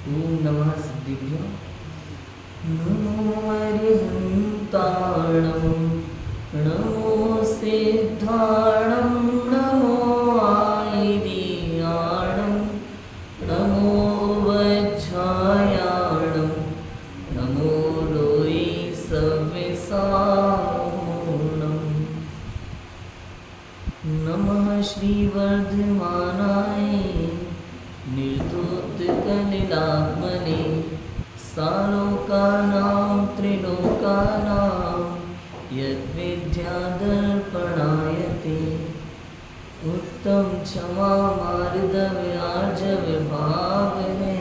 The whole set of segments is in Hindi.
ओम नमः सिद्धिभ्यो नमो अरिहन्ताणं नमो सिद्धाणं नमो आयर्याणं नमो वज्रायाणं नमो लोई सव्यसारणं नमः श्रीवर्धमानाय निर्धूतकलिलात्मने सालोकानां त्रिलोकानां यद्विद्यादर्पणायते उत्तम क्षमा मार्दव्यार्जविभावने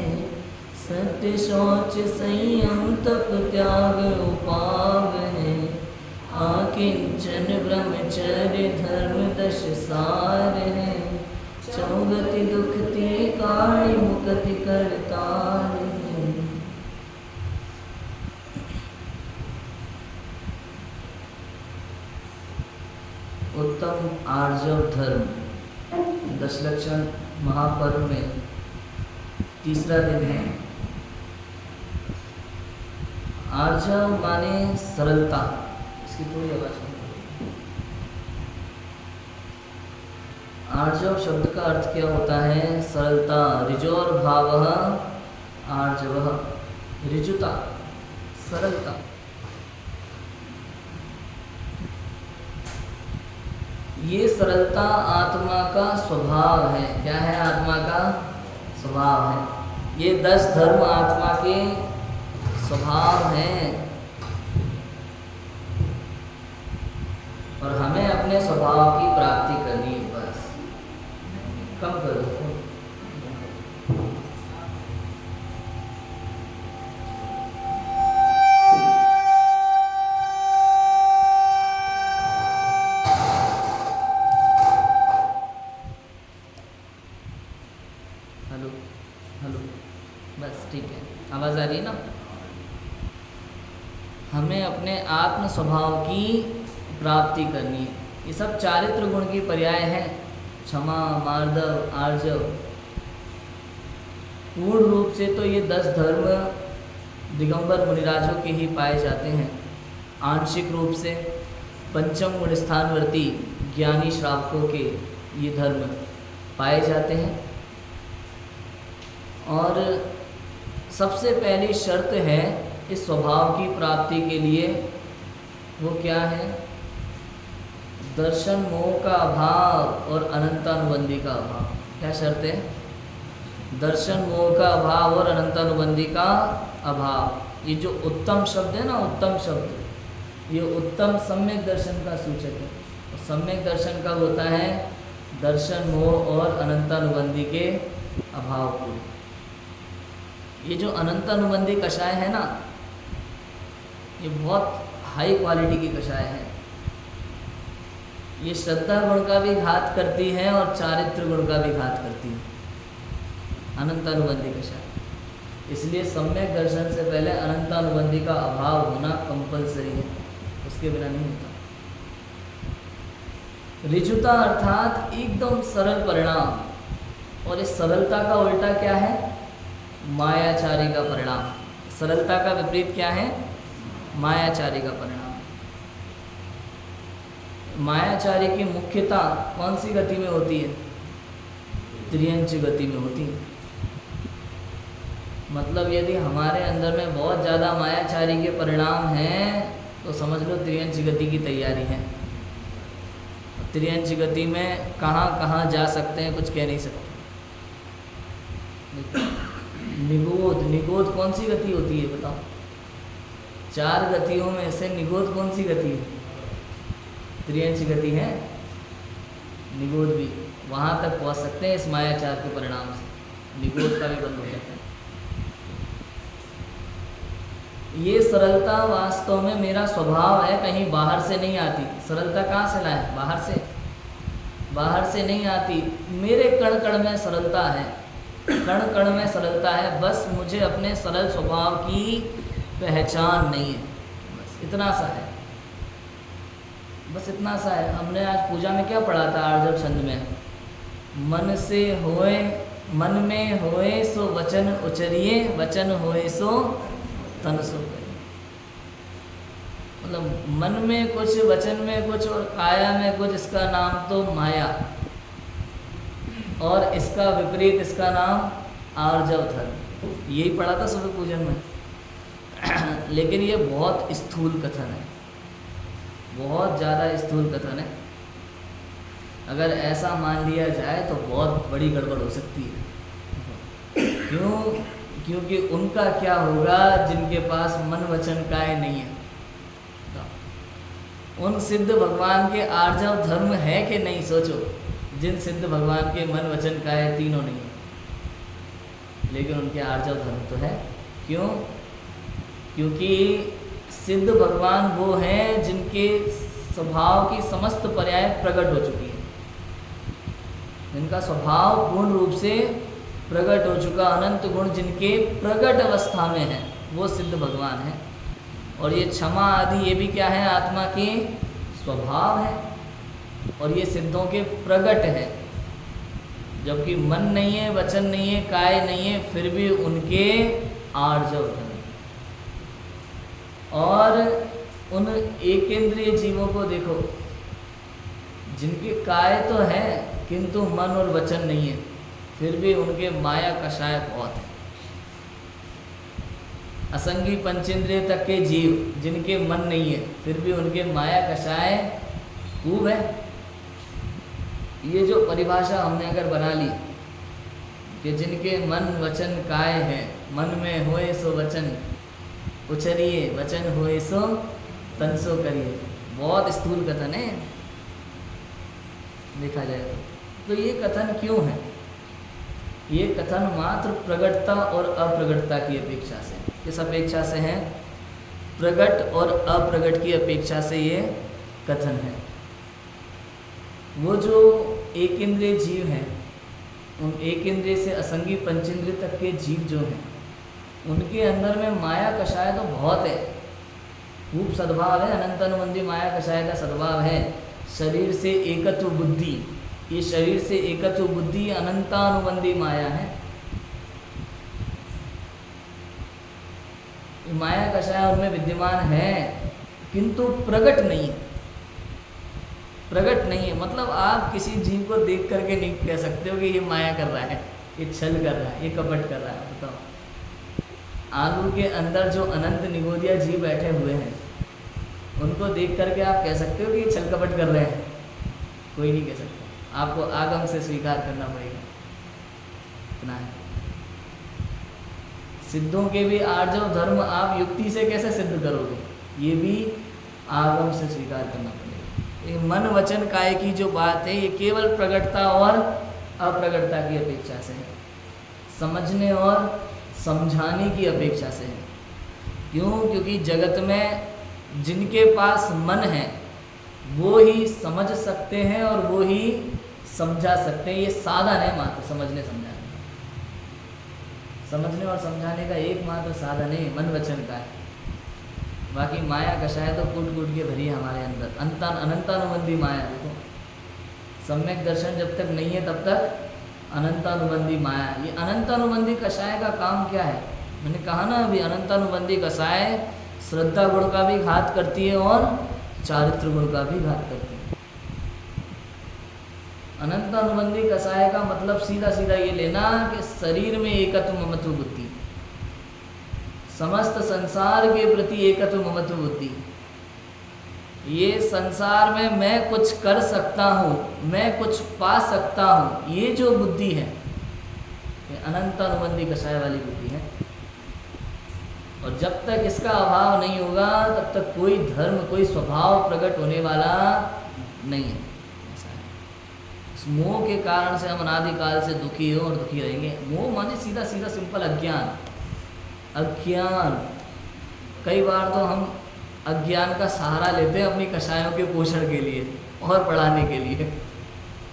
सत्य शौच संयम तप त्याग उपावने आकिंचन ब्रह्मचर्य धर्म दश सार है चौगति दुखते काणी मुक्ति करतार है। उत्तम आर्जव धर्म दशलक्षण महापर्व में तीसरा दिन है। आर्जव माने सरलता। इसकी थोड़ी आवाज। आर्जव शब्द का अर्थ क्या होता है? सरलता। ऋजोर भावः आर्जवः, ऋजुता, सरलता। ये सरलता आत्मा का स्वभाव है। क्या है? आत्मा का स्वभाव है। ये 10 धर्म आत्मा के स्वभाव हैं और हमें अपने स्वभाव की प्राप्ति करनी है। बस कम करो। हेलो हेलो, बस ठीक है। आवाज़ आ रही है ना? हमें अपने आत्म स्वभाव की प्राप्ति करनी है। ये सब चारित्र गुण की पर्याय हैं। क्षमा, मार्दव, आर्जव। पूर्ण रूप से तो ये 10 धर्म दिगंबर मुनिराजों के ही पाए जाते हैं। आंशिक रूप से पंचम गुण स्थानवर्ती ज्ञानी श्रावकों के ये धर्म पाए जाते हैं। और सबसे पहली शर्त है इस स्वभाव की प्राप्ति के लिए, वो क्या है? दर्शन मोह का अभाव और अनंतानुबंधी का अभाव। क्या शर्त है? दर्शन मोह का अभाव और अनंतानुबंधी का अभाव। ये जो उत्तम शब्द है ना, उत्तम शब्द, ये उत्तम सम्यक दर्शन का सूचक है। और सम्यक दर्शन कब होता है? दर्शन मोह और अनंतानुबंधी के अभाव को। ये जो अनंतानुबंधी कषाय है ना, ये बहुत हाई क्वालिटी की कषाय है। ये श्रद्धा गुण का भी घात करती है और चारित्र गुण का भी घात करती है, अनंतानुबंधी कषाय। इसलिए सम्यक दर्शन से पहले अनंतानुबंधी का अभाव होना कंपलसरी है, उसके बिना नहीं होता। ऋजुता अर्थात एकदम सरल परिणाम। और इस सरलता का उल्टा क्या है? मायाचारी का परिणाम। सरलता का विपरीत क्या है? मायाचारी का परिणाम। मायाचारी की मुख्यता कौन सी गति में होती है? त्रियंच गति में होती है। मतलब यदि हमारे अंदर में बहुत ज़्यादा मायाचारी के परिणाम हैं तो समझ लो त्रियंच गति की तैयारी है। त्रियंच गति में कहाँ कहाँ जा सकते हैं कुछ कह नहीं सकते। निगोद, निगोद कौन सी गति होती है बताओ? 4 गतियों में से निगोद कौन सी गति है? त्रियंच गति है। निगोद भी वहाँ तक पहुँच सकते हैं इस मायाचार के परिणाम से। निगोद का भी बंद हो जाता है। ये सरलता वास्तव में मेरा स्वभाव है, कहीं बाहर से नहीं आती। सरलता कहाँ से लाए? बाहर से। बाहर से नहीं आती, मेरे कण कण में सरलता है। कण कण में सरलता है। बस मुझे अपने सरल स्वभाव की पहचान नहीं है। बस इतना सा है। बस इतना सा है। हमने आज पूजा में क्या पढ़ा था? आर्जव छंद में मन से होए मन में होए सो वचन उचरिए, वचन होए सो तन सो करिए। मतलब मन में कुछ, वचन में कुछ और काया में कुछ, इसका नाम तो माया, और इसका विपरीत इसका नाम आर्जव धर्म। यही पढ़ा था सुबह पूजन में। लेकिन ये बहुत स्थूल कथन है, बहुत ज़्यादा स्थूल कथन है। अगर ऐसा मान लिया जाए तो बहुत बड़ी गड़बड़ हो सकती है। क्यों? क्योंकि उनका क्या होगा जिनके पास मन वचन काय नहीं है। उन सिद्ध भगवान के आर्जव धर्म है कि नहीं, सोचो। जिन सिद्ध भगवान के मन वचन काय तीनों नहीं है, लेकिन उनके आर्जव धर्म तो है। क्यों? क्योंकि सिद्ध भगवान वो हैं जिनके स्वभाव की समस्त पर्याय प्रकट हो चुकी है, जिनका स्वभाव पूर्ण रूप से प्रकट हो चुका, अनंत गुण जिनके प्रकट अवस्था में है, वो सिद्ध भगवान है। और ये क्षमा आदि ये भी क्या है, आत्मा के स्वभाव है, और ये सिद्धों के प्रकट है। जबकि मन नहीं है, वचन नहीं है, काय नहीं है, फिर भी उनके आर्जव धर्म। और उन एकेंद्रिय जीवों को देखो, जिनके काय तो है किंतु मन और वचन नहीं है, फिर भी उनके माया कषाय बहुत है। असंगी पंचेंद्रिय तक के जीव जिनके मन नहीं है, फिर भी उनके माया कषाय खूब है। ये जो परिभाषा हमने अगर बना ली कि जिनके मन वचन काय है, मन में होए सो वचन उचरिए, वचन होए सो तन सो करिए, बहुत स्थूल कथन है देखा जाए तो। ये कथन क्यों है? ये कथन मात्र प्रगटता और अप्रगटता की अपेक्षा से, किस अपेक्षा से है? प्रगट और अप्रगट की अपेक्षा से ये कथन है। वो जो एक इंद्रिय जीव हैं, उन एक इंद्रिय से असंगी पंचेंद्रिय तक के जीव जो हैं, उनके अंदर में माया कषाय तो बहुत है, खूब सद्भाव है, अनंत अनुबंधी माया कषाय का सद्भाव है। शरीर से एकत्व बुद्धि, ये शरीर से एकत्व बुद्धि अनंतानुबंधी माया है। माया कषाय उनमें विद्यमान है किंतु प्रकट नहीं है, प्रकट नहीं है। मतलब आप किसी जीव को देख करके नहीं कह सकते हो कि ये माया कर रहा है, ये छल कर रहा है, ये कपट कर रहा है। बताओ, आलू के अंदर जो अनंत निगोदिया जीव बैठे हुए हैं, उनको देख करके आप कह सकते हो कि ये छल कपट कर रहे हैं? कोई नहीं कह सकता, आपको आगम से स्वीकार करना पड़ेगा, इतना है। सिद्धों के भी आर्जव धर्म आप युक्ति से कैसे सिद्ध करोगे? ये भी आगम से स्वीकार करना पड़ेगा। ये मन वचन काय की जो बात है, ये केवल प्रगटता और अप्रगटता की अपेक्षा से है, समझने और समझाने की अपेक्षा से है। क्यों? क्योंकि जगत में जिनके पास मन है वो ही समझ सकते हैं और वो ही समझा सकते हैं। ये साधन है मात्र समझने समझाने, समझने और समझाने का एकमात्र साधन है मन वचन का है। बाकी माया कषाय तो कूट कूट के भरी है हमारे अंदर, अनंतानुबंधी माया। देखो, सम्यक दर्शन जब तक नहीं है तब तक अनंतानुबंधी माया। ये अनंतानुबंधी कषाय का काम क्या है? मैंने कहा ना अभी, अनंतानुबंधी कषाय श्रद्धा गुण का भी घात करती है और चारित्र गुण का भी घात करती है। अनंतानुबंधी कषाय का मतलब सीधा सीधा ये लेना कि शरीर में एकत्व ममत्व बुद्धि, समस्त संसार के प्रति एकत्व ममत्व बुद्धि। ये संसार में मैं कुछ कर सकता हूँ, मैं कुछ पा सकता हूँ, ये जो बुद्धि है ये अनंतानुबंधी कषाय वाली बुद्धि है। और जब तक इसका अभाव नहीं होगा तब तक कोई धर्म, कोई स्वभाव प्रकट होने वाला नहीं है। ऐसा है। इस मोह के कारण से हम अनादिकाल से दुखी हो और दुखी रहेंगे। मोह माने सीधा सीधा सिंपल अज्ञान, अज्ञान। कई बार तो हम अज्ञान का सहारा लेते हैं अपनी कषायों के पोषण के लिए और पढ़ाने के लिए।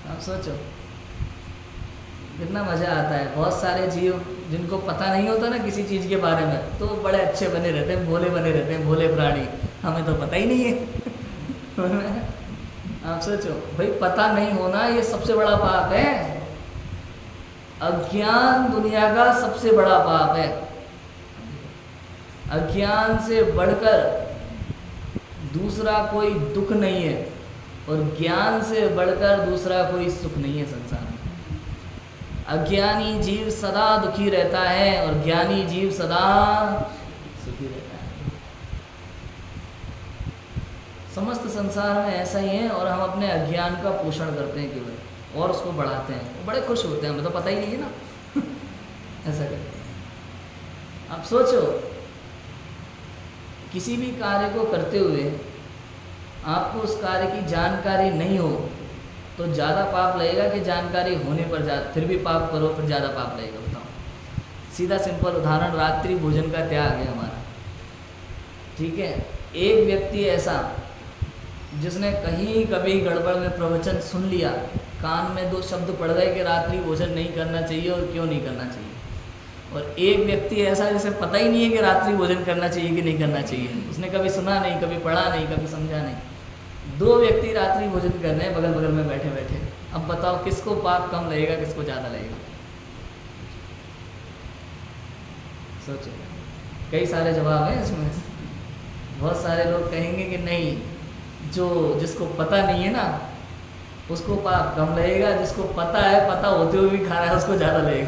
आप सोचो कितना मज़ा आता है। बहुत सारे जीव जिनको पता नहीं होता ना किसी चीज़ के बारे में, तो बड़े अच्छे बने रहते हैं, भोले बने रहते हैं, भोले प्राणी। हमें तो पता ही नहीं है। आप सोचो भाई, पता नहीं होना ये सबसे बड़ा पाप है। अज्ञान दुनिया का सबसे बड़ा पाप है। अज्ञान से बढ़कर दूसरा कोई दुख नहीं है और ज्ञान से बढ़कर दूसरा कोई सुख नहीं है संसार में। अज्ञानी जीव सदा दुखी रहता है और ज्ञानी जीव सदा सुखी रहता है। समस्त संसार में ऐसा ही है और हम अपने अज्ञान का पोषण करते हैं केवल और उसको बढ़ाते हैं। वो बड़े खुश होते हैं, हमें तो पता ही नहीं है ना ऐसा करते हैं। आप सोचो, किसी भी कार्य को करते हुए आपको उस कार्य की जानकारी नहीं हो तो ज़्यादा पाप लगेगा कि जानकारी होने पर फिर भी पाप करो फिर ज़्यादा पाप लगेगा? बताओ। सीधा सिंपल उदाहरण, रात्रि भोजन का त्याग है हमारा, ठीक है। एक व्यक्ति ऐसा जिसने कहीं कभी गड़बड़ में प्रवचन सुन लिया, कान में 2 शब्द पड़ गए कि रात्रि भोजन नहीं करना चाहिए और क्यों नहीं करना चाहिए, और एक व्यक्ति ऐसा जिसे पता ही नहीं है कि रात्रि भोजन करना चाहिए कि नहीं करना चाहिए, उसने कभी सुना नहीं, कभी पढ़ा नहीं, कभी समझा नहीं। 2 व्यक्ति रात्रि भोजन कर रहे हैं बगल बगल में बैठे बैठे। अब बताओ किसको पाप कम लगेगा, किसको ज़्यादा लगेगा? सोचो, कई सारे जवाब हैं इसमें। बहुत सारे लोग कहेंगे कि नहीं, जिसको पता नहीं है ना उसको पाप कम लगेगा, जिसको पता है, पता होते हुए भी खा रहा है, उसको ज़्यादा लगेगा।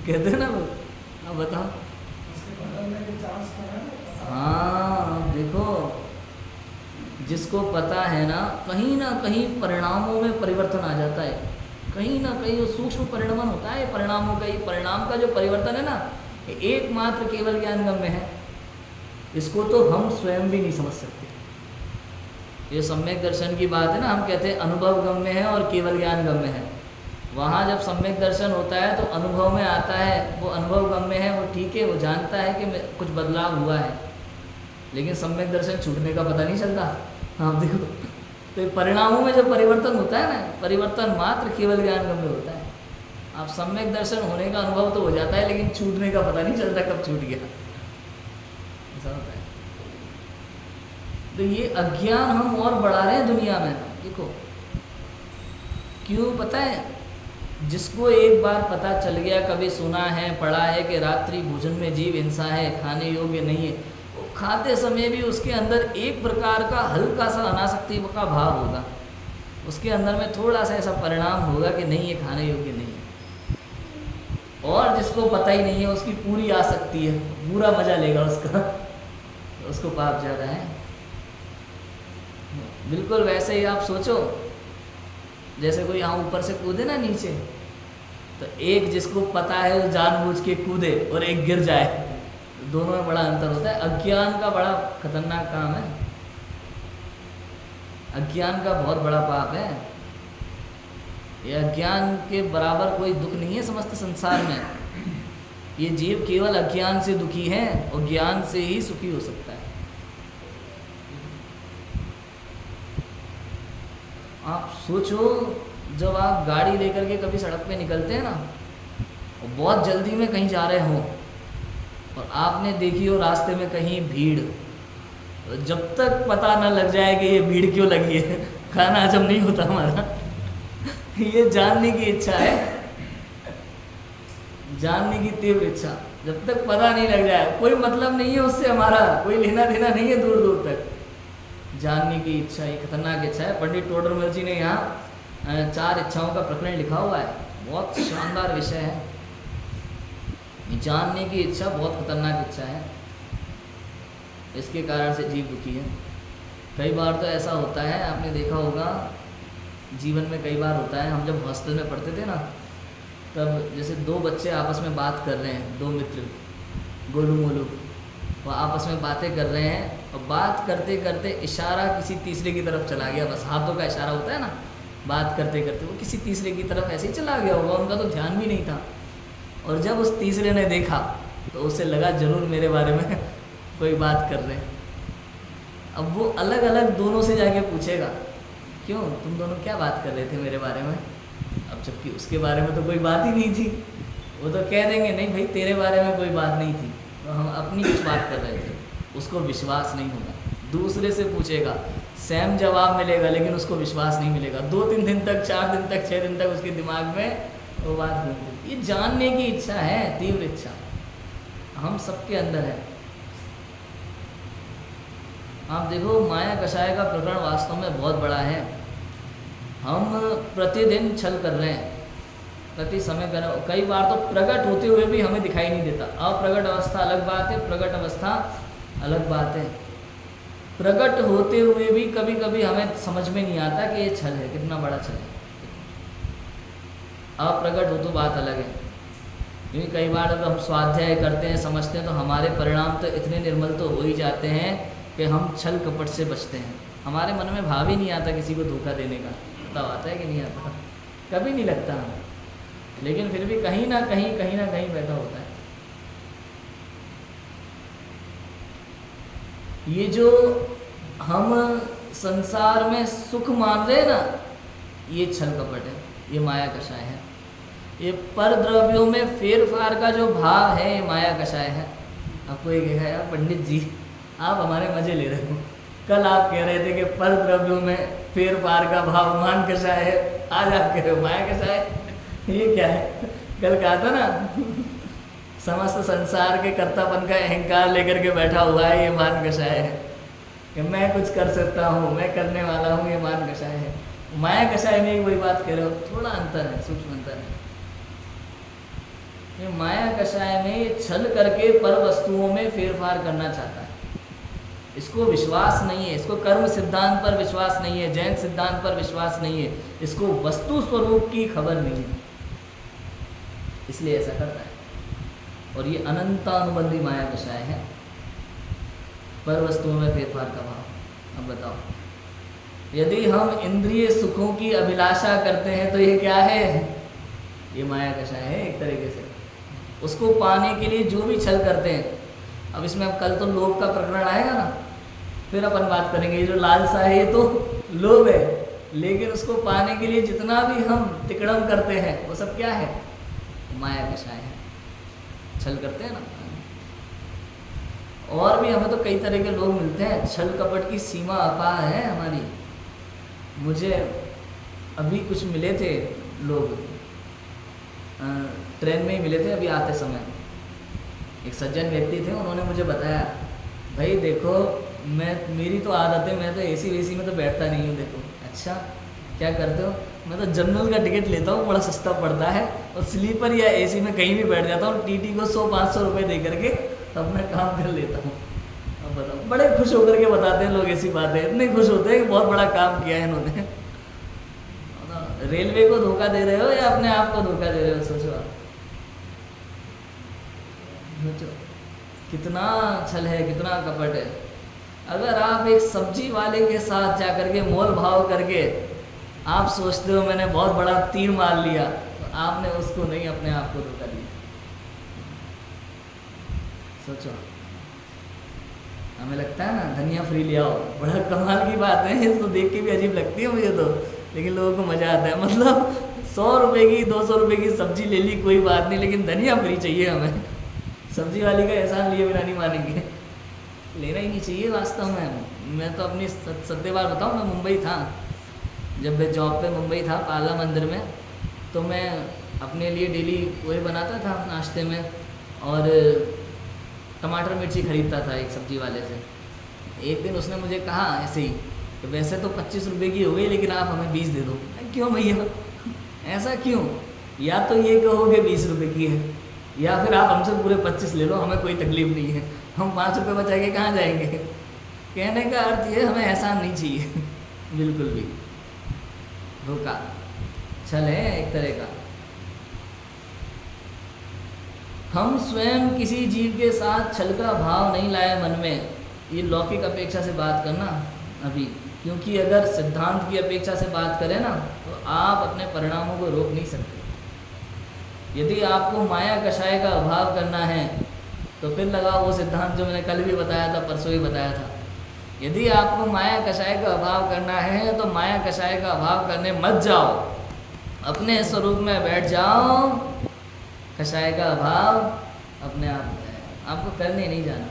कहते हैं ना लोग। अब बताओ। हाँ देखो, जिसको पता है ना कहीं परिणामों में परिवर्तन आ जाता है, कहीं ना कहीं वो सूक्ष्म परिणमन होता है परिणामों का। परिणाम का जो परिवर्तन है ना, एकमात्र केवल ज्ञान गम्य है। इसको तो हम स्वयं भी नहीं समझ सकते। ये सम्यक दर्शन की बात है ना, हम कहते हैं अनुभव गम्य है और केवल ज्ञान गम्य है। वहाँ जब सम्यक दर्शन होता है तो अनुभव में आता है, वो अनुभव गम्य है, वो ठीक है, वो जानता है कि कुछ बदलाव हुआ है, लेकिन सम्यक दर्शन छूटने का पता नहीं चलता। हाँ देखो, तो परिणामों में जो परिवर्तन होता है ना, परिवर्तन मात्र केवल ज्ञान गम्य होता है। आप सम्यक दर्शन होने का अनुभव तो हो जाता है, लेकिन छूटने का पता नहीं चलता कब छूट गया, ऐसा होता है। तो ये अज्ञान हम और बढ़ा रहे हैं दुनिया में। देखो क्यों, पता है, जिसको एक बार पता चल गया, कभी सुना है, पढ़ा है कि रात्रि भोजन में जीव हिंसा है, खाने योग्य नहीं है, वो खाते समय भी उसके अंदर एक प्रकार का हल्का सा अनासक्ति का भाव होगा, उसके अंदर में थोड़ा सा ऐसा परिणाम होगा कि नहीं ये खाने योग्य नहीं है। और जिसको पता ही नहीं है उसकी पूरी आसक्ति है, पूरा मजा लेगा उसका, तो उसको पाप ज़्यादा है। बिल्कुल वैसे ही आप सोचो, जैसे कोई यहाँ ऊपर से कूदे ना नीचे, तो एक जिसको पता है वो जानबूझ के कूदे और एक गिर जाए, तो दोनों में बड़ा अंतर होता है। अज्ञान का बड़ा खतरनाक काम है, अज्ञान का बहुत बड़ा पाप है। ये अज्ञान के बराबर कोई दुख नहीं है समस्त संसार में। ये जीव केवल अज्ञान से दुखी है और ज्ञान से ही सुखी हो सकता है। आप सोचो, जब आप गाड़ी लेकर के कभी सड़क पे निकलते हैं ना और बहुत जल्दी में कहीं जा रहे हो और आपने देखी हो रास्ते में कहीं भीड़, तो जब तक पता न लग जाए कि ये भीड़ क्यों लगी है, खाना हजम नहीं होता हमारा। ये जानने की इच्छा है, जानने की तीव्र इच्छा, जब तक पता नहीं लग जाए, कोई मतलब नहीं है उससे, हमारा कोई लेना देना नहीं है दूर दूर तक। जानने की इच्छा, ये खतरनाक इच्छा है। पंडित टोडरमल जी ने यहाँ 4 इच्छाओं का प्रकरण लिखा हुआ है, बहुत शानदार विषय है। जानने की इच्छा बहुत खतरनाक इच्छा है, इसके कारण से जीव दुखी है। कई बार तो ऐसा होता है, आपने देखा होगा जीवन में कई बार होता है, हम जब हॉस्टल में पढ़ते थे ना, तब जैसे 2 बच्चे आपस में बात कर रहे हैं, 2 मित्र गोलू मोलू, वो आपस में बातें कर रहे हैं और बात करते करते इशारा किसी तीसरे की तरफ चला गया। बस हाथों का इशारा होता है ना, बात करते करते वो किसी तीसरे की तरफ ऐसे ही चला गया होगा, उनका तो ध्यान भी नहीं था। और जब उस तीसरे ने देखा तो उसे लगा जरूर मेरे बारे में कोई बात कर रहे हैं। अब वो अलग अलग दोनों से जाके पूछेगा, क्यों तुम दोनों क्या बात कर रहे थे मेरे बारे में? अब जबकि उसके बारे में तो कोई बात ही नहीं थी। वो तो कह देंगे नहीं भाई तेरे बारे में कोई बात नहीं थी, तो हम अपनी कुछ बात कर रहे थे। उसको विश्वास नहीं होगा। दूसरे से पूछेगा, सेम जवाब मिलेगा, लेकिन उसको विश्वास नहीं मिलेगा। 2-3 दिन तक, 4 दिन तक, 6 दिन तक उसके दिमाग में वो बात घूमती। ये जानने की इच्छा है, तीव्र इच्छा हम सबके अंदर है। आप देखो माया कषाय का प्रकरण वास्तव में बहुत बड़ा है। हम प्रतिदिन छल कर रहे हैं, प्रति समय कर रहे हैं। कई बार तो प्रकट होते हुए भी हमें दिखाई नहीं देता। अप्रकट अवस्था अलग बात है, प्रकट अवस्था अलग बात है। प्रकट होते हुए भी कभी कभी हमें समझ में नहीं आता कि ये छल है, कितना बड़ा छल है। अप्रकट हो तो बात अलग है, क्योंकि कई बार जब हम स्वाध्याय करते हैं, समझते हैं, तो हमारे परिणाम तो इतने निर्मल तो हो ही जाते हैं कि हम छल कपट से बचते हैं। हमारे मन में भाव ही नहीं आता किसी को धोखा देने का। तब आता है कि नहीं आता? कभी नहीं लगता हमें, लेकिन फिर भी कहीं ना कहीं बैठा होता है। ये जो हम संसार में सुख मान रहे हैं ना, ये छल कपट है, ये माया कषाय है। ये पर द्रव्यों में फेर फार का जो भाव है, ये माया कषाय है। आपको ये कहा यार पंडित जी आप हमारे मजे ले रहे हो। कल आप कह रहे थे कि पर द्रव्यों में फेर फार का भाव मान कषाय है, आज आप कह रहे हो माया कषाय है। ये क्या है? कल कहा था ना समस्त संसार के कर्तापन का अहंकार लेकर के बैठा हुआ है, ये मान कषाय है कि मैं कुछ कर सकता हूँ, मैं करने वाला हूँ, ये मान कषाय है। माया कषाय में वही बात कह रहे हो, थोड़ा अंतर है, सूक्ष्म अंतर है। ये माया कषाय में ये छल करके पर वस्तुओं में फेरफार करना चाहता है। इसको विश्वास नहीं है, इसको कर्म सिद्धांत पर विश्वास नहीं है, जैन सिद्धांत पर विश्वास नहीं है, इसको वस्तु स्वरूप की खबर नहीं है, इसलिए ऐसा करता है। और ये अनंतानुबंधी माया कषाय है, पर वस्तुओं में फेरफार का भाव। अब बताओ, यदि हम इंद्रिय सुखों की अभिलाषा करते हैं तो ये क्या है? ये माया कषाय है एक तरीके से। उसको पाने के लिए जो भी छल करते हैं, अब इसमें अब कल तो लोभ का प्रकरण आएगा ना, फिर अपन बात करेंगे। ये जो लालसा है ये तो लोभ है, लेकिन उसको पाने के लिए जितना भी हम तिकड़म करते हैं वो सब क्या है? माया कषाय है, छल करते हैं ना। और भी हमें तो कई तरह के लोग मिलते हैं, छल कपट की सीमा अपार है हमारी। मुझे अभी कुछ मिले थे लोग, ट्रेन में ही मिले थे अभी आते समय। एक सज्जन व्यक्ति थे, उन्होंने मुझे बताया भाई देखो मेरी तो आदत है, मैं तो एसी वेसी में तो बैठता नहीं हूँ। देखो अच्छा क्या करते हो? मैं तो जनरल का टिकट लेता हूँ, बड़ा सस्ता पड़ता है, और स्लीपर या एसी में कहीं भी बैठ जाता हूँ, टीटी को 100-500 रुपये दे करके तब मैं काम कर लेता हूँ। अब बताओ, बड़े खुश होकर के बताते हैं लोग ऐसी बातें, इतने खुश होते हैं कि बहुत बड़ा काम किया है इन्होंने। रेलवे को धोखा दे रहे हो या अपने आप को धोखा दे रहे हो? सोचो आप, सोचो कितना छल है, कितना कपट है। अगर आप एक सब्जी वाले के साथ जाकर के मोल भाव करके आप सोचते हो मैंने बहुत बड़ा तीर मार लिया, तो आपने उसको नहीं, अपने आप को धोखा दिया। सोचो, हमें लगता है ना धनिया फ्री ले आओ, बड़ा कमाल की बात है, इसको देख के भी अजीब लगती है मुझे तो, लेकिन लोगों को मज़ा आता है। मतलब 100 रुपये की 200 रुपये की सब्जी ले ली कोई बात नहीं, लेकिन धनिया फ्री चाहिए हमें। सब्जी वाली का एहसान लिए बिना नहीं मानेंगे, लेना ही नहीं चाहिए वास्तव में। मैं तो अपनी सत्य बात बताऊँ, मैं मुंबई था, जब मैं जॉब पे मुंबई था पाला मंदिर में, तो मैं अपने लिए डेली वही बनाता था नाश्ते में, और टमाटर मिर्ची ख़रीदता था एक सब्जी वाले से। एक दिन उसने मुझे कहा ऐसे ही कि वैसे तो 25 रुपये की हो गई, लेकिन आप हमें 20 दे दो। क्यों भैया, ऐसा क्यों? या तो ये कहोगे 20 रुपये की है, या फिर आप हमसे पूरे 25 ले लो, हमें कोई तकलीफ़ नहीं है, हम 5 रुपये बचा के कहाँ जाएंगे। कहने का अर्थ ये हमें एहसान नहीं चाहिए बिल्कुल भी। धोखा, छल है एक तरह का। हम स्वयं किसी जीव के साथ छल का भाव नहीं लाए मन में, ये लौकिक अपेक्षा से बात करना अभी, क्योंकि अगर सिद्धांत की अपेक्षा से बात करें ना, तो आप अपने परिणामों को रोक नहीं सकते। यदि आपको माया कषाय का अभाव करना है तो फिर लगाओ वो सिद्धांत जो मैंने कल भी बताया था, परसों ही बताया था। यदि आपको माया कषाय का अभाव करना है तो माया कषाय का अभाव करने मत जाओ, अपने स्वरूप में बैठ जाओ। कषाय का अभाव अपने आप हो जाएगा, आपको करने नहीं जाना,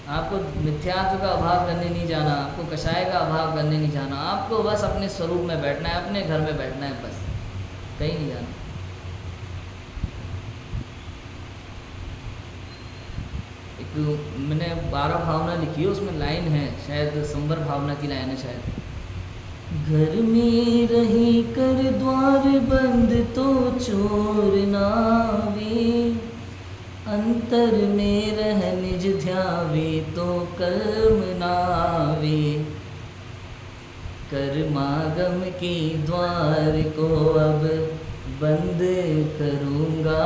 आपको मिथ्यात्व का अभाव करने नहीं जाना, आपको कषाय का अभाव करने नहीं जाना, आपको बस अपने स्वरूप में बैठना है, अपने घर में बैठना है, बस कहीं नहीं जाना। तो मैंने 12 भावना लिखी है, उसमें लाइन है शायद संबर भावना की लाइन है शायद। घर में रही कर द्वार बंद तो चोर नावे, अंतर में रह निज ध्यावे तो कर्म नावे। कर्मागम के द्वार को अब बंद करूँगा,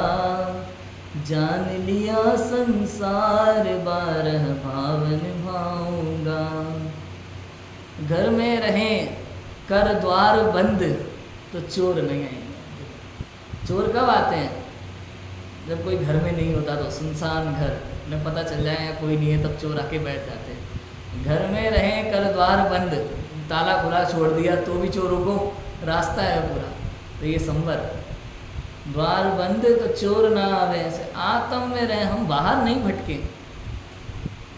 जान लिया संसार 12 भाव निभाऊँगा। घर में रहें कर द्वार बंद तो चोर नहीं आएंगे। चोर कब आते हैं? जब कोई घर में नहीं होता, तो सुनसान घर में पता चल जाए कोई नहीं है, तब चोर आके बैठ जाते हैं। घर में रहें कर द्वार बंद, ताला खुला छोड़ दिया तो भी चोरों को रास्ता है पूरा। तो ये संबर, द्वार बंद तो चोर ना आवे। ऐसे आत्म में रहें, हम बाहर नहीं भटके,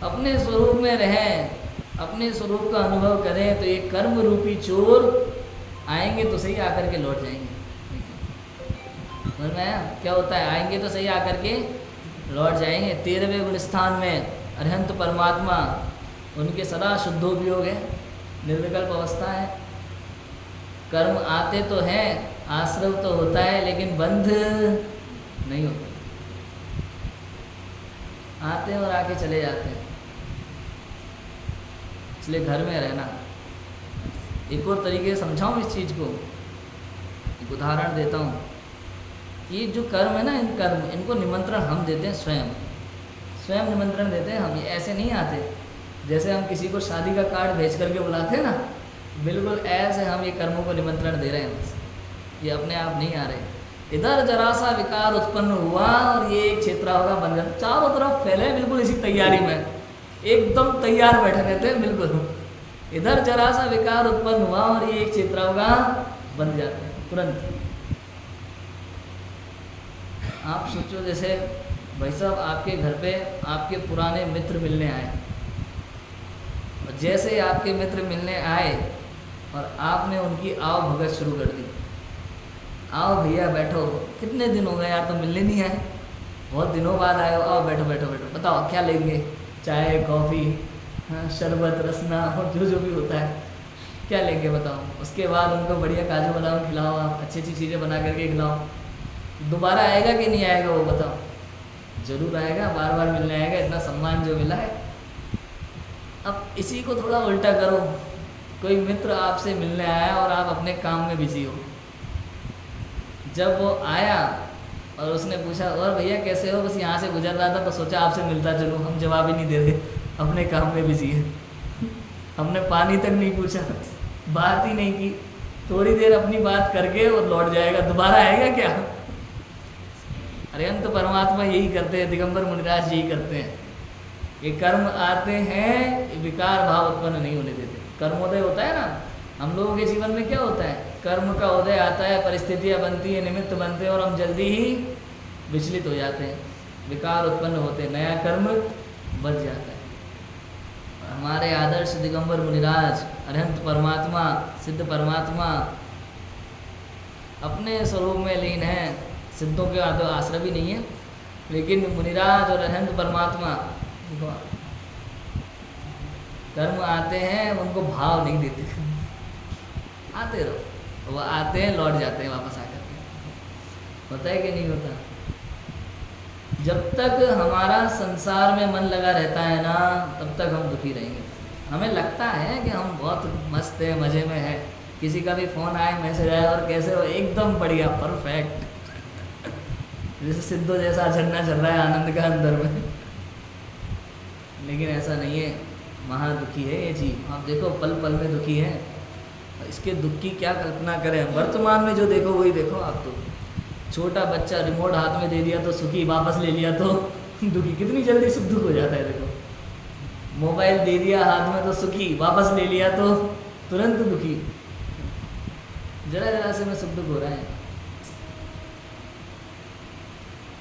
अपने स्वरूप में रहें, अपने स्वरूप का अनुभव करें। तो ये कर्म रूपी चोर आएंगे तो सही, आकर के लौट जाएंगे। समझ में आया क्या होता है? आएंगे तो सही, आकर के लौट जाएंगे। 13वें गुण स्थान में अरहंत परमात्मा, उनके सदा शुद्धोपयोग है, निर्विकल्प अवस्था है। कर्म आते तो हैं, आश्रव तो होता है, लेकिन बंध नहीं होता। आते और आके चले जाते हैं, इसलिए घर में रहना। एक और तरीके से समझाऊँ इस चीज़ को, एक उदाहरण देता हूँ। ये जो कर्म है ना, इन कर्म, इनको निमंत्रण हम देते हैं, स्वयं निमंत्रण देते हैं हम। ये ऐसे नहीं आते जैसे हम किसी को शादी का कार्ड भेज करके बुलाते हैं ना, बिल्कुल ऐसे हम ये कर्मों को निमंत्रण दे रहे हैं बस। ये अपने आप नहीं आ रहे। इधर जरा सा विकार उत्पन्न हुआ और ये एक क्षेत्र होगा बन जाता, चारों तरफ फैले, बिल्कुल इसी तैयारी में एकदम तैयार बैठे रहते हैं बिल्कुल। इधर जरा सा विकार उत्पन्न हुआ और ये एक क्षेत्र होगा बन जाते हैं तुरंत। आप सोचो, जैसे भाई साहब आपके घर पे आपके पुराने मित्र मिलने आए, और जैसे ही आपके मित्र मिलने आए और आपने उनकी आओ भगत शुरू कर दी, आओ भैया बैठो, कितने दिन हो गए यार तो मिलने नहीं आए, बहुत दिनों बाद आए हो, आओ बैठो बैठो बैठो, बताओ क्या लेंगे, चाय कॉफ़ी, हाँ शरबत रसना और जो जो भी होता है क्या लेंगे बताओ। उसके बाद उनको बढ़िया काजू बादाम खिलाओ, आप अच्छी अच्छी चीज़ें बना करके खिलाओ। दोबारा आएगा कि नहीं आएगा वो बताओ? जरूर आएगा, बार बार मिलने आएगा, इतना सम्मान जो मिला है। अब इसी को थोड़ा उल्टा करो, कोई मित्र आपसे मिलने आया और आप अपने काम में बिजी हो। जब वो आया और उसने पूछा और भैया कैसे हो, बस यहाँ से गुजर रहा था तो सोचा आपसे मिलता चलूँ, हम जवाब ही नहीं दे रहे, अपने काम में बिजी है। हमने पानी तक नहीं पूछा, बात ही नहीं की, थोड़ी देर अपनी बात करके और लौट जाएगा, दोबारा आएगा क्या? अरहंत परमात्मा यही करते हैं, दिगंबर मुनिराज यही करते हैं। ये कर्म आते हैं, विकार भाव उत्पन्न नहीं होने देते। कर्मोदय होता है ना, हम लोगों के जीवन में क्या होता है, कर्म का उदय आता है, परिस्थितियाँ बनती है, निमित्त बनते हैं और हम जल्दी ही विचलित हो जाते हैं, विकार उत्पन्न होते हैं, नया कर्म बच जाता है। हमारे आदर्श दिगंबर मुनिराज, अरहंत परमात्मा, सिद्ध परमात्मा अपने स्वरूप में लीन है। सिद्धों के तो आश्रय भी नहीं है, लेकिन मुनिराज और अरहंत परमात्मा कर्म आते हैं, उनको भाव नहीं देते, आते रहो, वो आते हैं लौट जाते हैं वापस आकर के। होता है कि नहीं होता? जब तक हमारा संसार में मन लगा रहता है ना, तब तक हम दुखी रहेंगे। हमें लगता है कि हम बहुत मस्त है, मज़े में है, किसी का भी फ़ोन आए, मैसेज आए और कैसे हो, एकदम बढ़िया परफेक्ट, जैसे सिद्धो जैसा झरना चल रहा है आनंद का अंदर में। लेकिन ऐसा नहीं है, महा दुखी है ये जीव। आप देखो पल पल में दुखी है, इसके दुख की क्या कल्पना करें। वर्तमान में जो देखो वही देखो आप। तो छोटा बच्चा रिमोट हाथ में दे दिया तो सुखी, वापस ले लिया तो दुखी, कितनी जल्दी सुख दुख हो जाता है। देखो मोबाइल दे दिया हाथ में तो सुखी, वापस ले लिया तो तुरंत दुखी, जरा जरा से में सुख दुख हो रहा है।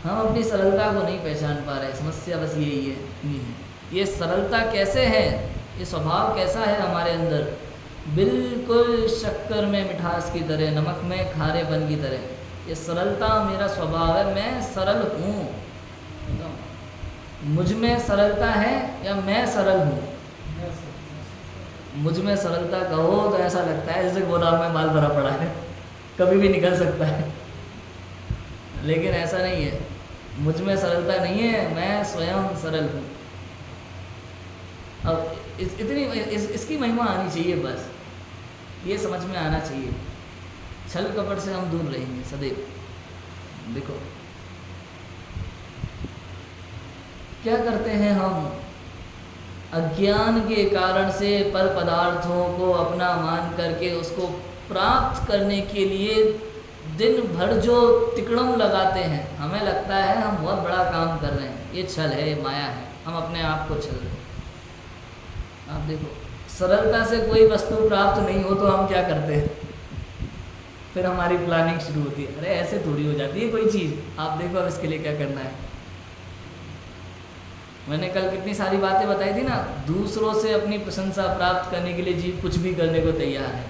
हम अपनी सरलता को नहीं पहचान पा रहे, समस्या बस यही है। नहीं है ये सरलता कैसे है, ये स्वभाव कैसा है हमारे अंदर, बिल्कुल शक्कर में मिठास की तरह, नमक में खारेपन की तरह। ये सरलता मेरा स्वभाव है, मैं सरल हूँ। मुझ में सरलता है या मैं सरल हूँ? मुझ में सरलता कहो तो ऐसा लगता है जैसे गोदाम में माल भरा पड़ा है, कभी भी निकल सकता है, लेकिन ऐसा नहीं है। मुझ में सरलता नहीं है, मैं स्वयं सरल हूँ। अब इसकी महिमा आनी चाहिए, बस ये समझ में आना चाहिए। छल कपट से हम दूर रहेंगे सदैव। देखो क्या करते हैं हम, अज्ञान के कारण से पर पदार्थों को अपना मान करके उसको प्राप्त करने के लिए दिन भर जो तिकड़म लगाते हैं, हमें लगता है हम बहुत बड़ा काम कर रहे हैं। ये छल है, ये माया है, हम अपने आप को छल रहे हैं। आप देखो सरलता से कोई वस्तु प्राप्त नहीं हो तो हम क्या करते हैं, फिर हमारी प्लानिंग शुरू होती है, अरे ऐसे थोड़ी हो जाती है कोई चीज़, आप देखो अब इसके लिए क्या करना है। मैंने कल कितनी सारी बातें बताई थी ना, दूसरों से अपनी प्रशंसा प्राप्त करने के लिए जीव कुछ भी करने को तैयार है।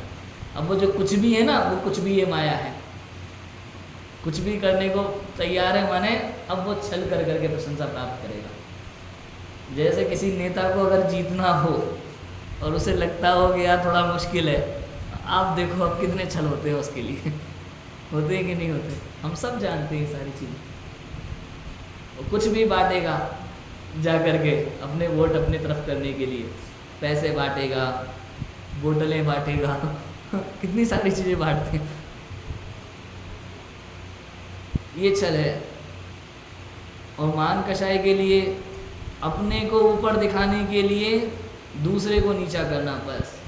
अब वो जो कुछ भी है ना, वो कुछ भी ये माया है। कुछ भी करने को तैयार है माने अब वो छल कर करके प्रशंसा प्राप्त करेगा। जैसे किसी नेता को अगर जीतना हो और उसे लगता हो कि यार थोड़ा मुश्किल है, आप देखो अब कितने छल होते हैं उसके लिए होते हैं कि नहीं होते, हम सब जानते हैं सारी चीज़ें। वो कुछ भी बांटेगा जा करके अपने वोट अपनी तरफ करने के लिए, पैसे बांटेगा, बोतलें बांटेगा कितनी सारी चीज़ें बांटते हैं। ये छल है। और मान कषाय के लिए अपने को ऊपर दिखाने के लिए दूसरे को नीचा करना, बस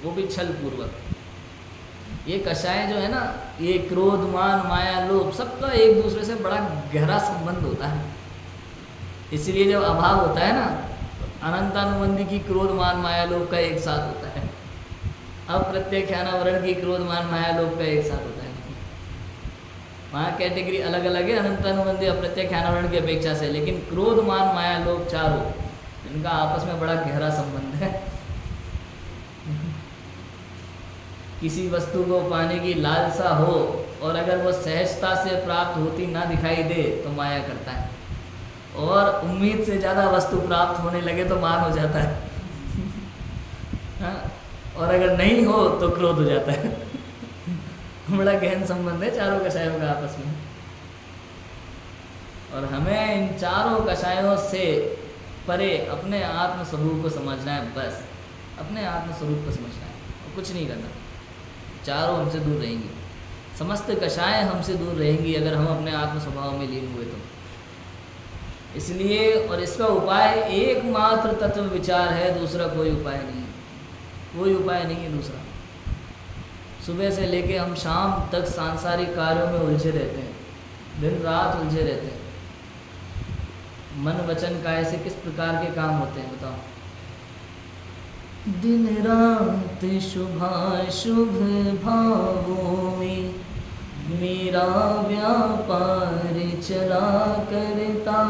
वो भी छल पूर्वक। ये कषाय जो है ना, ये क्रोध मान माया लोभ सबका एक दूसरे से बड़ा गहरा संबंध होता है। इसलिए जब अभाव होता है ना, अनंतानुबंधी की क्रोध मान माया लोभ का एक साथ होता है। अप्रत्यख्यानावरण की क्रोध मान माया लोभ का एक साथ होता है। वहाँ कैटेगरी अलग अलग है अनंतानुबंधी अप्रत्यख्यानावरण की अपेक्षा से, लेकिन क्रोध मान माया लोभ चारों इनका आपस में बड़ा गहरा संबंध है। किसी वस्तु को पाने की लालसा हो और अगर वो सहजता से प्राप्त होती ना दिखाई दे तो माया करता है, और उम्मीद से ज़्यादा वस्तु प्राप्त होने लगे तो मान हो जाता है हाँ? और अगर नहीं हो तो क्रोध हो जाता है बड़ा गहन संबंध है चारों कषायों का आपस में। और हमें इन चारों कषायों से परे अपने आत्म स्वरूप को समझना है, बस अपने आत्म स्वरूप को समझना है और कुछ नहीं करना। चारों हमसे दूर रहेंगी, समस्त कषाय हमसे दूर रहेंगी अगर हम अपने आत्म स्वभाव में लीन हुए तो। इसलिए और इसका उपाय एकमात्र तत्व विचार है, दूसरा कोई उपाय नहीं है, कोई उपाय नहीं है दूसरा। सुबह से लेके हम शाम तक सांसारिक कार्यों में उलझे रहते हैं, दिन रात उलझे रहते हैं। मन वचन काय से किस प्रकार के काम होते हैं बताओ? दिन रात शुभाशुभ भावों में मेरा व्यापार चला करता,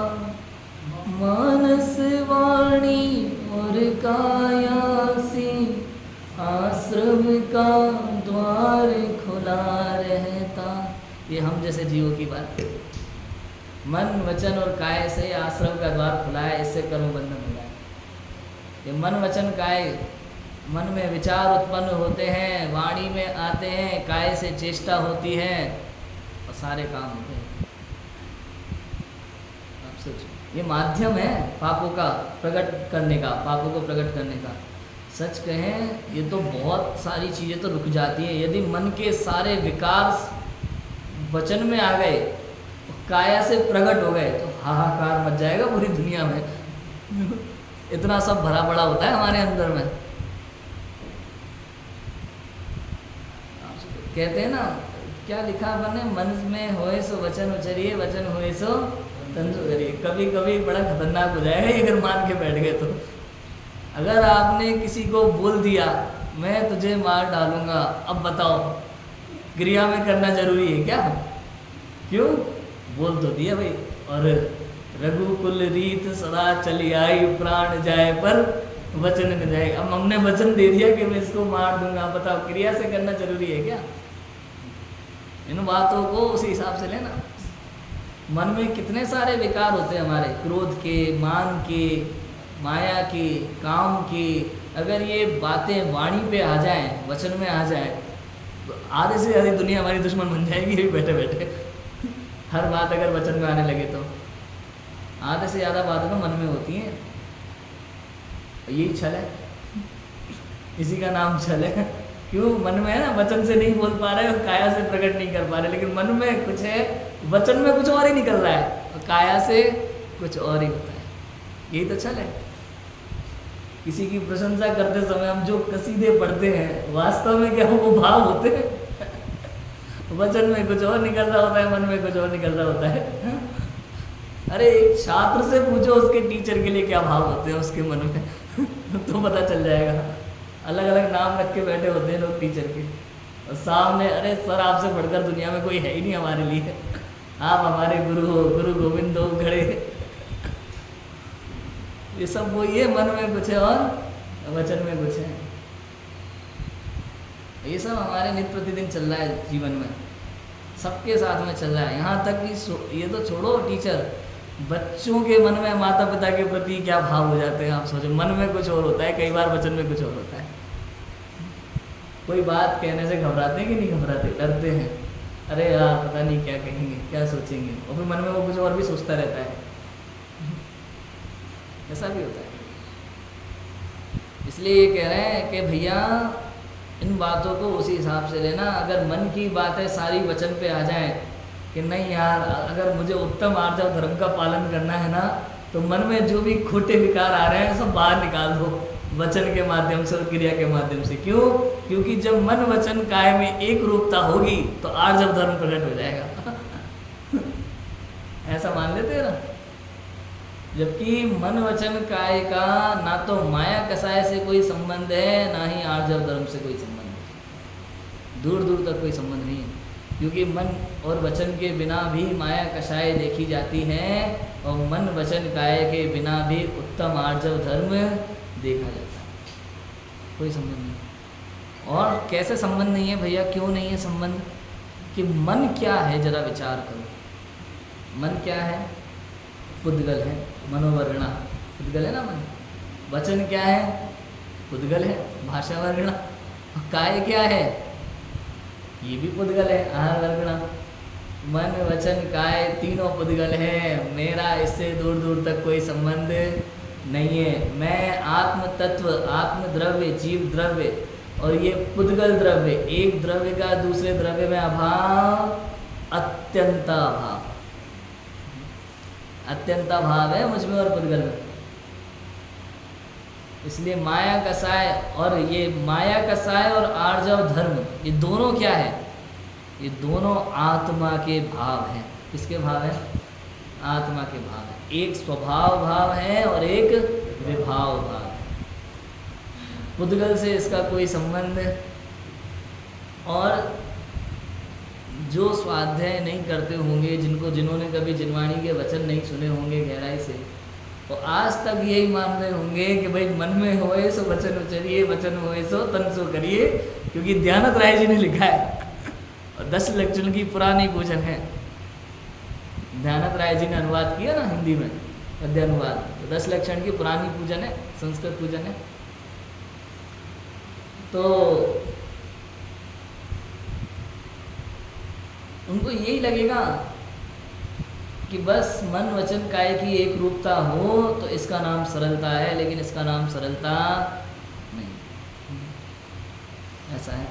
मानस वाणी और काया से आश्रम का द्वार खुला रहता। ये हम जैसे जीवों की बात है। मन वचन और काय से आश्रम का द्वार खुला है, इससे कर्म बंधन हो रहा है। ये मन वचन काय, मन में विचार उत्पन्न होते हैं, वाणी में आते हैं, काय से चेष्टा होती है और सारे काम होते हैं। आप सोचो, ये माध्यम है पापों का प्रकट करने का, पापों को प्रकट करने का। सच कहें ये तो बहुत सारी चीज़ें तो रुक जाती हैं। यदि मन के सारे विकार वचन में आ गए, काया से प्रकट हो गए, तो हाहाकार मच जाएगा पूरी दुनिया में इतना सब भरा पड़ा होता है हमारे अंदर में। कहते हैं ना, क्या लिखा बने, मन में होए सो वचन उचरिए, वचन होए सो तंजु करिए। कभी कभी बड़ा खतरनाक हो जाएगा ये अगर मान के बैठ गए तो। अगर आपने किसी को बोल दिया मैं तुझे मार डालूंगा, अब बताओ क्रिया में करना जरूरी है क्या? क्यों? बोल तो दिया भाई। और रघुकुल रीत सदा चली आई, प्राण जाए पर वचन न जाए। अब हमने वचन दे दिया कि मैं इसको मार दूंगा, बताओ क्रिया से करना जरूरी है क्या? इन बातों को उसी हिसाब से लेना। मन में कितने सारे विकार होते हैं हमारे, क्रोध के, मान के, माया के, काम के। अगर ये बातें वाणी पे आ जाएं, वचन में आ जाएं, तो आधे से ज़्यादा दुनिया हमारी दुश्मन बन जाएगी अभी बैठे बैठे। हर बात अगर वचन में आने लगे तो आधे से ज़्यादा बातें तो मन में होती हैं। यही छल है, इसी का नाम छल है। क्यों? मन में है ना, वचन से नहीं बोल पा रहे और काया से प्रकट नहीं कर पा रहे, लेकिन मन में कुछ है, वचन में कुछ और ही निकल रहा है और काया से कुछ और ही होता है। यही तो छल है। किसी की प्रशंसा करते समय हम जो कसीदे पढ़ते हैं, वास्तव में क्या वो भाव होते हैं? वचन में कुछ और निकल रहा होता है, मन में कुछ और निकल रहा होता है। अरे एक छात्र से पूछो उसके टीचर के लिए क्या भाव होते हैं उसके मन में तो पता चल जाएगा। अलग अलग नाम रख के बैठे होते हैं लोग टीचर के, और सामने अरे सर आपसे बढ़कर दुनिया में कोई है ही नहीं हमारे लिए, आप हमारे गुरु हो, गुरु गोविंद हो खड़े। ये सब वो ये मन में कुछ है और वचन में कुछ है। ये सब हमारे नित्य प्रतिदिन चल रहा है जीवन में, सबके साथ में चल रहा है। यहाँ तक कि ये तो छोड़ो टीचर, बच्चों के मन में माता पिता के प्रति क्या भाव हो जाते हैं आप सोचो। मन में कुछ और होता है, कई बार वचन में कुछ और होता है। कोई बात कहने से घबराते हैं कि नहीं घबराते? डरते हैं, अरे यार पता नहीं क्या कहेंगे, क्या सोचेंगे, और फिर मन में वो कुछ और भी सोचता रहता है। ऐसा भी होता है। इसलिए ये कह रहे हैं कि भैया इन बातों को उसी हिसाब से लेना। अगर मन की बातें सारी वचन पे आ जाए कि नहीं यार, अगर मुझे उत्तम आर्जव धर्म का पालन करना है ना, तो मन में जो भी खोटे विकार आ रहे हैं सब बाहर निकाल दो वचन के माध्यम से और क्रिया के माध्यम से। क्यों? क्योंकि जब मन वचन काय में एक रूपता होगी तो आर्जव धर्म प्रकट हो जाएगा। ऐसा मान लेते हैं ना। जबकि मन वचन काय का ना तो माया कसाय से कोई संबंध है, ना ही आर्जव धर्म से कोई संबंध है, दूर दूर तक कोई संबंध नहीं है। क्योंकि मन और वचन के बिना भी माया कषाय देखी जाती है, और मन वचन काय के बिना भी उत्तम आर्जव धर्म देखा जाता है। कोई संबंध नहीं। और कैसे संबंध नहीं है भैया? क्यों नहीं है संबंध? कि मन क्या है जरा विचार करो। मन क्या है? पुद्गल है, मनोवर्णा पुद्गल है ना मन। वचन क्या है? पुद्गल है, भाषा वर्णा। काय क्या है? ये भी पुद्गल है, आहार वर्णा। मन वचन काय तीनों पुद्गल है। मेरा इससे दूर दूर तक कोई संबंध नहीं है। मैं आत्म तत्व, आत्म द्रव्य, जीव द्रव्य और ये पुद्गल द्रव्य, एक द्रव्य का दूसरे द्रव्य में अभाव, अत्यंताभाव। अत्यंताभाव है मुझ में और पुद्गल में। इसलिए माया कसाय, और ये माया कसाय और आर्जव धर्म, ये दोनों क्या है? ये दोनों आत्मा के भाव हैं। किसके भाव हैं? आत्मा के भाव हैं। एक स्वभाव भाव है और एक विभाव भाव है। पुद्गल से इसका कोई संबंध है। और जो स्वाध्याय नहीं करते होंगे, जिन्होंने कभी जिनवाणी के वचन नहीं सुने होंगे गहराई से, तो आज तक यही मान रहे होंगे कि भाई मन में होए सो वचन उचरिए, वचन होए सो तन सो करिए, क्योंकि ध्यानत राय जी ने लिखा है और 10 लक्षण की पुरानी पूजन है। ध्यानत राय जी ने अनुवाद किया ना हिंदी में, पद्य अनुवाद। तो 10 लक्षण की पुरानी पूजन है, संस्कृत पूजन है। तो उनको यही लगेगा कि बस मन वचन काय की एक रूपता हो तो इसका नाम सरलता है, लेकिन इसका नाम सरलता नहीं। ऐसा है,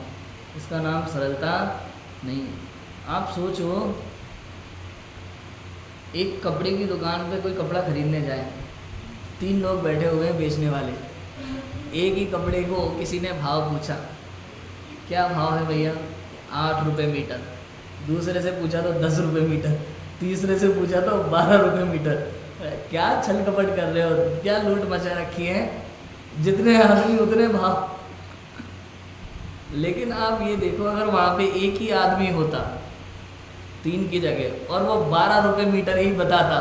इसका नाम सरलता नहीं है। आप सोचो, एक कपड़े की दुकान पे कोई कपड़ा खरीदने जाए, 3 लोग बैठे हुए हैं बेचने वाले। एक ही कपड़े को किसी ने भाव पूछा, क्या भाव है भैया? 8 रुपये मीटर। दूसरे से पूछा तो 10 रुपये मीटर। तीसरे से पूछा तो 12 रुपये मीटर। क्या छल कपट कर रहे हो? क्या लूट मचा रखी है? जितने आदमी उतने भाव। लेकिन आप ये देखो, अगर वहाँ पे एक ही आदमी होता 3 की जगह और वो 12 रुपये मीटर ही बताता,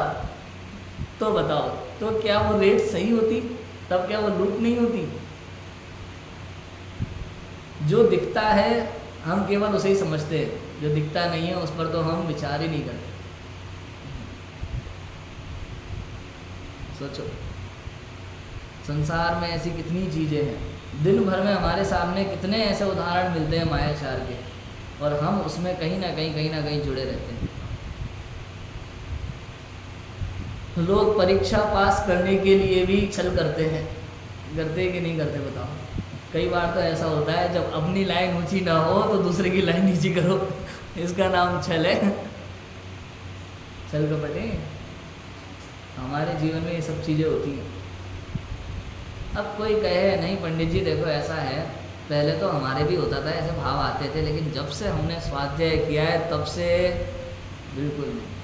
तो बताओ, तो क्या वो रेट सही होती? तब क्या वो लूट नहीं होती? जो दिखता है हम केवल उसे ही समझते हैं, जो दिखता नहीं है उस पर तो हम विचार ही नहीं करते। सोचो, संसार में ऐसी कितनी चीज़ें हैं, दिन भर में हमारे सामने कितने ऐसे उदाहरण मिलते हैं मायाचार के, और हम उसमें कहीं ना कहीं जुड़े रहते हैं। लोग परीक्षा पास करने के लिए भी छल करते हैं, करते कि नहीं करते बताओ? कई बार तो ऐसा होता है जब अपनी लाइन ऊंची ना हो तो दूसरे की लाइन नीची करो, इसका नाम छल है, छल कपट। हमारे जीवन में ये सब चीज़ें होती हैं। अब कोई कहे नहीं पंडित जी देखो ऐसा है, पहले तो हमारे भी होता था, ऐसे भाव आते थे, लेकिन जब से हमने स्वाध्याय किया है तब से बिल्कुल नहीं।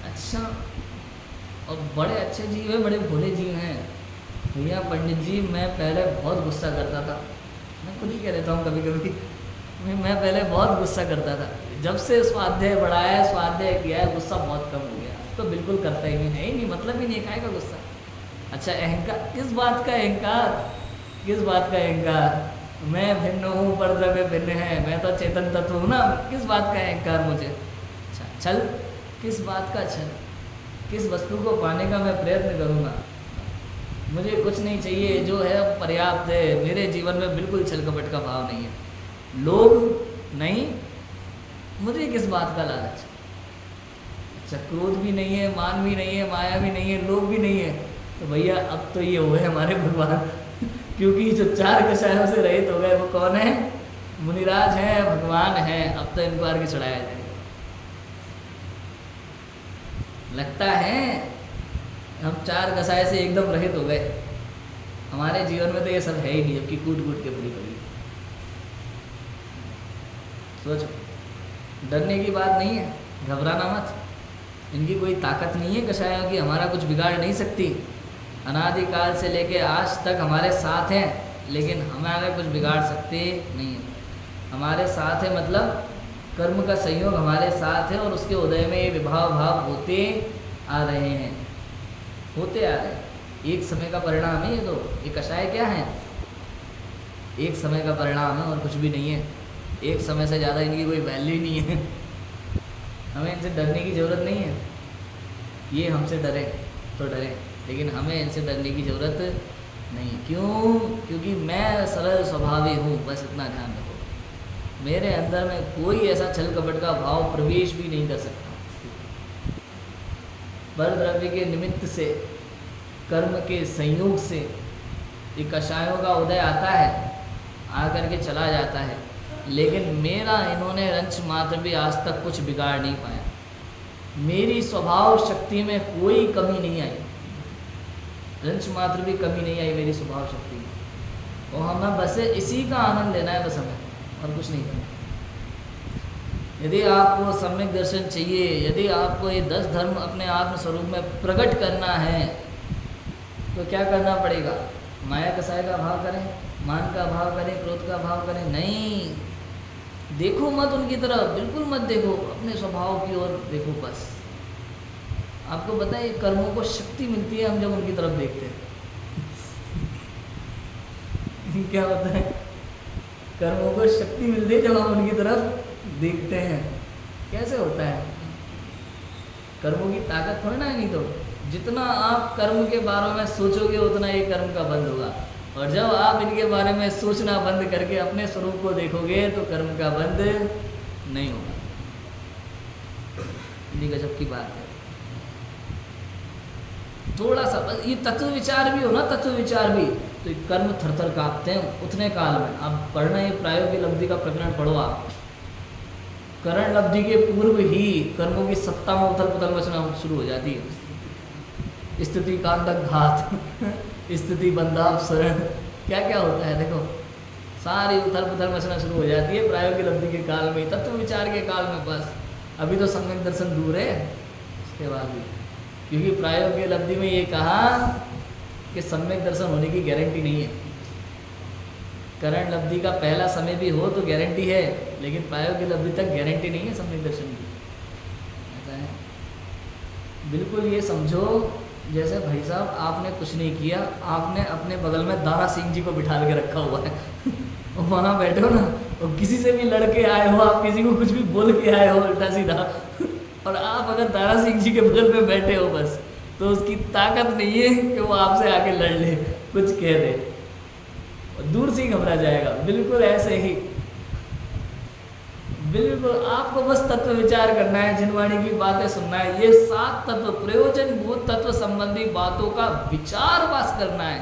अच्छा, और बड़े अच्छे जीव हैं, बड़े भोले जीव हैं भैया। पंडित जी मैं पहले बहुत गुस्सा करता था, मैं खुद ही कह देता हूँ कभी कभी, मैं पहले बहुत गुस्सा करता था, जब से स्वाध्याय बढ़ाया है, स्वाध्याय किया है, गुस्सा बहुत कम हो गया। तो बिल्कुल करता ही नहीं, है ही नहीं, मतलब ही नहीं, काहे का गुस्सा। अच्छा अहंकार, किस बात का अहंकार, किस बात का अहंकार? मैं भिन्न हूँ पर द्रव्य भिन्न है, मैं तो चेतन तत्व हूँ ना, किस बात का अहंकार मुझे? अच्छा छल, किस बात का छल? किस वस्तु को पाने का मैं प्रयत्न करूँगा? मुझे कुछ नहीं चाहिए, जो है पर्याप्त है। मेरे जीवन में बिल्कुल छल कपट का भाव नहीं है। लोभ नहीं, मुझे किस बात का लालच? अच्छा क्रोध भी नहीं है, मान भी नहीं है, माया भी नहीं है, लोभ भी नहीं है, तो भैया अब तो ये हुए हमारे भगवान क्योंकि जो चार कषायों से रहित हो गए वो कौन है? मुनिराज हैं, भगवान हैं। अब तो इनको आगे चढ़ाया जाएगा। लगता है हम चार कसाय से एकदम रहित हो गए, हमारे जीवन में तो ये सब है ही नहीं, जबकि कूट कूट के भरी पड़ी। सोचो, डरने की बात नहीं है, घबराना मत, इनकी कोई ताकत नहीं है कषायों की, हमारा कुछ बिगाड़ नहीं सकती। अनादिकाल से लेके आज तक हमारे साथ हैं, लेकिन हमारे कुछ बिगाड़ सकते नहीं है। हमारे साथ है मतलब कर्म का संयोग हमारे साथ है, और उसके उदय में ये विभाव भाव होते आ रहे हैं, होते आ रहे हैं। एक समय का परिणाम है ये, तो ये कषाय क्या है? एक समय का परिणाम है और कुछ भी नहीं है। एक समय से ज़्यादा इनकी कोई वैल्यू ही नहीं है। हमें इनसे डरने की ज़रूरत नहीं है। ये हमसे डरे तो डरे, लेकिन हमें इनसे डरने की ज़रूरत नहीं। क्यों? क्योंकि मैं सरल स्वभावी हूँ, बस इतना ध्यान रखो। मेरे अंदर में कोई ऐसा छल कपट का भाव प्रवेश भी नहीं कर सकता। पर द्रव्य के निमित्त से, कर्म के संयोग से ये कषायों का उदय आता है, आकर के चला जाता है, लेकिन मेरा इन्होंने रंच मात्र भी आज तक कुछ बिगाड़ नहीं पाया। मेरी स्वभाव शक्ति में कोई कमी नहीं आई, रंच मात्र भी कमी नहीं आई मेरी स्वभाव शक्ति में। और हमें बस इसी का आनंद लेना है, बस हमें, और कुछ नहीं करना। यदि आपको सम्यक दर्शन चाहिए, यदि आपको ये 10 धर्म अपने आत्म स्वरूप में प्रकट करना है, तो क्या करना पड़ेगा? माया कसाय का भाव करें, मान का भाव करें, क्रोध का भाव करें? नहीं, देखो मत उनकी तरफ, बिल्कुल मत देखो, अपने स्वभाव की ओर देखो बस। आपको पता है कर्मों को शक्ति मिलती है हम जब उनकी तरफ देखते हैं। क्या होता है? कर्मों को शक्ति मिलती है जब हम उनकी तरफ देखते हैं। कैसे होता है? कर्मों की ताकत थोड़ी ना है, नहीं तो जितना आप कर्म के बारे में सोचोगे उतना ये कर्म का बंद होगा, और जब आप इनके बारे में सोचना बंद करके अपने स्वरूप को देखोगे तो कर्म का बंद नहीं होगा। इतनी गजब की बात है। थोड़ा सा बस ये तत्व विचार भी हो ना, तत्व विचार भी, तो कर्म थरथर कांपते हैं उतने काल में। आप पढ़ना, ये प्रायोगिक लब्धि का प्रकरण पढ़ो आप। करण लब्धि के पूर्व ही कर्मों की सत्ता में उथल पुथल मचना शुरू हो जाती है। स्थिति कांतक घात, स्थिति बंधाप शरण, क्या क्या होता है देखो, सारी उथल पुथल मचना शुरू हो जाती है प्रायोगिक लब्धि के काल में, तत्व विचार के काल में। बस अभी तो सम्यक दर्शन दूर है, उसके बाद भी, क्योंकि प्रायोगिक लब्धि में ये कहा कि सम्यक दर्शन होने की गारंटी नहीं है। करण लब्धि का पहला समय भी हो तो गारंटी है, लेकिन प्रायोगिक लब्धि तक गारंटी नहीं है सम्यक दर्शन की। ऐसा है, बिल्कुल ये समझो जैसे भाई साहब आपने कुछ नहीं किया, आपने अपने बगल में दारा सिंह जी को बिठा के रखा हुआ है और वहाँ बैठे हो ना, और किसी से भी लड़के आए हो, आप किसी को कुछ भी बोल के आए हो उल्टा सीधा, और आप अगर दारा सिंह जी के बगल में बैठे हो बस, तो उसकी ताकत नहीं है कि वो आपसे आके लड़ ले, कुछ कह दे, दूर से ही घबरा जाएगा। बिल्कुल ऐसे ही, बिल्कुल आपको बस तत्व विचार करना है, जिनवाणी की बातें सुनना है, ये 7 तत्व प्रयोजन भूत तत्व संबंधी बातों का विचार बस करना है।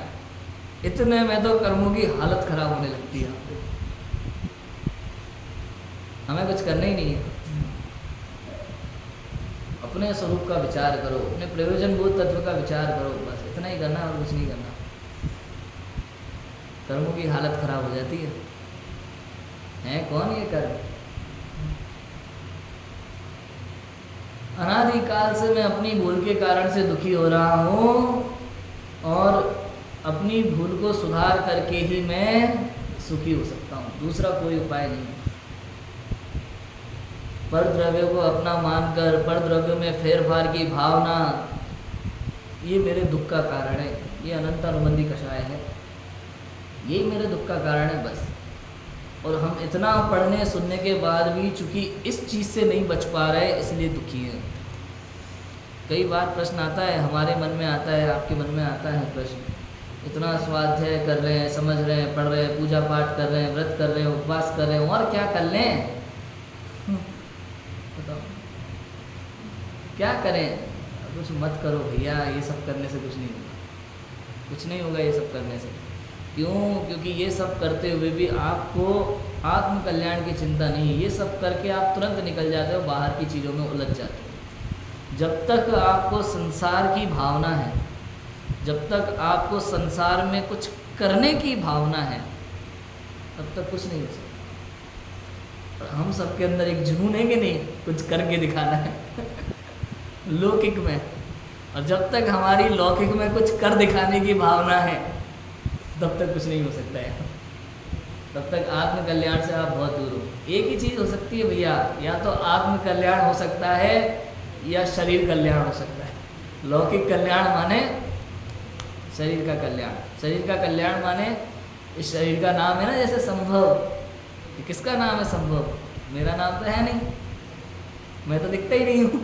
इतने में तो कर्मों की हालत खराब होने लगती है। हमें कुछ करना ही नहीं है, अपने स्वरूप का विचार करो, अपने प्रयोजन भूत तत्व का विचार करो, बस इतना ही करना और कुछ नहीं करना। कर्मों की हालत खराब हो जाती है कौन ये कर्म? अनादिकाल से मैं अपनी भूल के कारण से दुखी हो रहा हूँ और अपनी भूल को सुधार करके ही मैं सुखी हो सकता हूँ, दूसरा कोई उपाय नहीं। पर द्रव्यों को अपना मानकर पर द्रव्यों में फेरफार की भावना, ये मेरे दुख का कारण है। ये अनंत अनुबंधी कषाय है, यही मेरे दुख का कारण है बस। और हम इतना पढ़ने सुनने के बाद भी चूंकि इस चीज़ से नहीं बच पा रहे, इसलिए दुखी हैं। कई बार प्रश्न आता है, हमारे मन में आता है, आपके मन में आता है प्रश्न, इतना स्वाध्याय कर रहे हैं, समझ रहे हैं, पढ़ रहे हैं, पूजा पाठ कर रहे हैं, व्रत कर रहे हैं, उपवास कर रहे हैं, और क्या कर लें? बताओ क्या करें? कुछ मत करो भैया, ये सब करने से कुछ नहीं होगा, कुछ नहीं होगा ये सब करने से। क्यों? क्योंकि ये सब करते हुए भी आपको आत्म कल्याण की चिंता नहीं है। ये सब करके आप तुरंत निकल जाते हो, बाहर की चीज़ों में उलझ जाते हो। जब तक आपको संसार की भावना है, जब तक आपको संसार में कुछ करने की भावना है, तब तक कुछ नहीं हो सकता। हम सबके अंदर एक जुनून है कि नहीं, कुछ करके दिखाना है लौकिक में। और जब तक हमारी लौकिक में कुछ कर दिखाने की भावना है, तब तक कुछ नहीं हो सकता है। तब तक आत्म कल्याण से आप बहुत दूर हो। एक ही चीज़ हो सकती है भैया, या तो आत्म कल्याण हो सकता है या शरीर कल्याण हो सकता है। लौकिक कल्याण माने शरीर का कल्याण, शरीर का कल्याण माने इस शरीर का नाम है ना, जैसे संभव, किसका नाम है संभव? मेरा नाम तो है नहीं, मैं तो दिखता ही नहीं हूँ।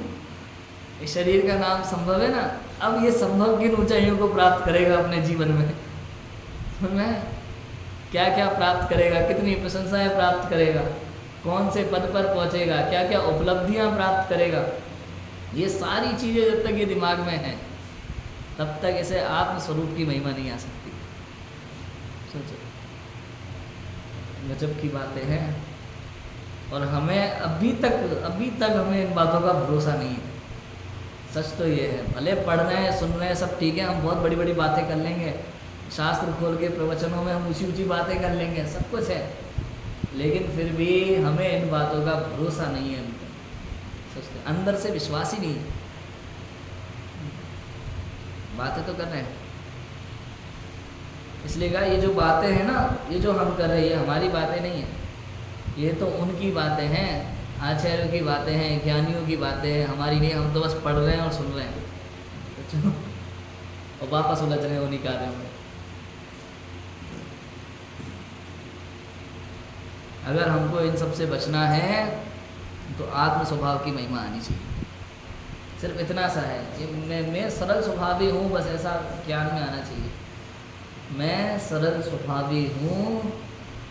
इस शरीर का नाम संभव है ना। अब ये संभव किन ऊंचाइयों को प्राप्त करेगा अपने जीवन में? क्या क्या प्राप्त करेगा, कितनी प्रशंसाएं प्राप्त करेगा, कौन से पद पर पहुंचेगा, क्या क्या उपलब्धियां प्राप्त करेगा, ये सारी चीज़ें जब तक ये दिमाग में है, तब तक इसे आत्मस्वरूप की महिमा नहीं आ सकती। सोचो, गजब की बातें हैं। और हमें अभी तक हमें इन बातों का भरोसा नहीं है। सच तो ये है, भले पढ़ रहे हैं, सुन रहे हैं, सब ठीक है, हम बहुत बड़ी बड़ी बातें कर लेंगे, शास्त्र खोल के प्रवचनों में हम ऊंची बातें कर लेंगे, सब कुछ है, लेकिन फिर भी हमें इन बातों का भरोसा नहीं है अभी तक। सोचते अंदर से विश्वास ही नहीं है। बातें तो कर रहे हैं, इसलिए कहा ये जो बातें हैं ना, ये जो हम कर रहे हैं, ये हमारी बातें नहीं है, ये तो उनकी बातें हैं, आचार्यों की बातें हैं, ज्ञानियों की बातें हैं, हमारी नहीं। हम तो बस पढ़ रहे हैं और सुन रहे हैं और वापस उलझ रहे हैं उन्हीं कार्यों में। अगर हमको इन सब से बचना है तो आत्म स्वभाव की महिमा आनी चाहिए। सिर्फ इतना सा है कि मैं सरल स्वभावी हूँ, बस ऐसा ज्ञान में आना चाहिए। मैं सरल स्वभावी हूँ,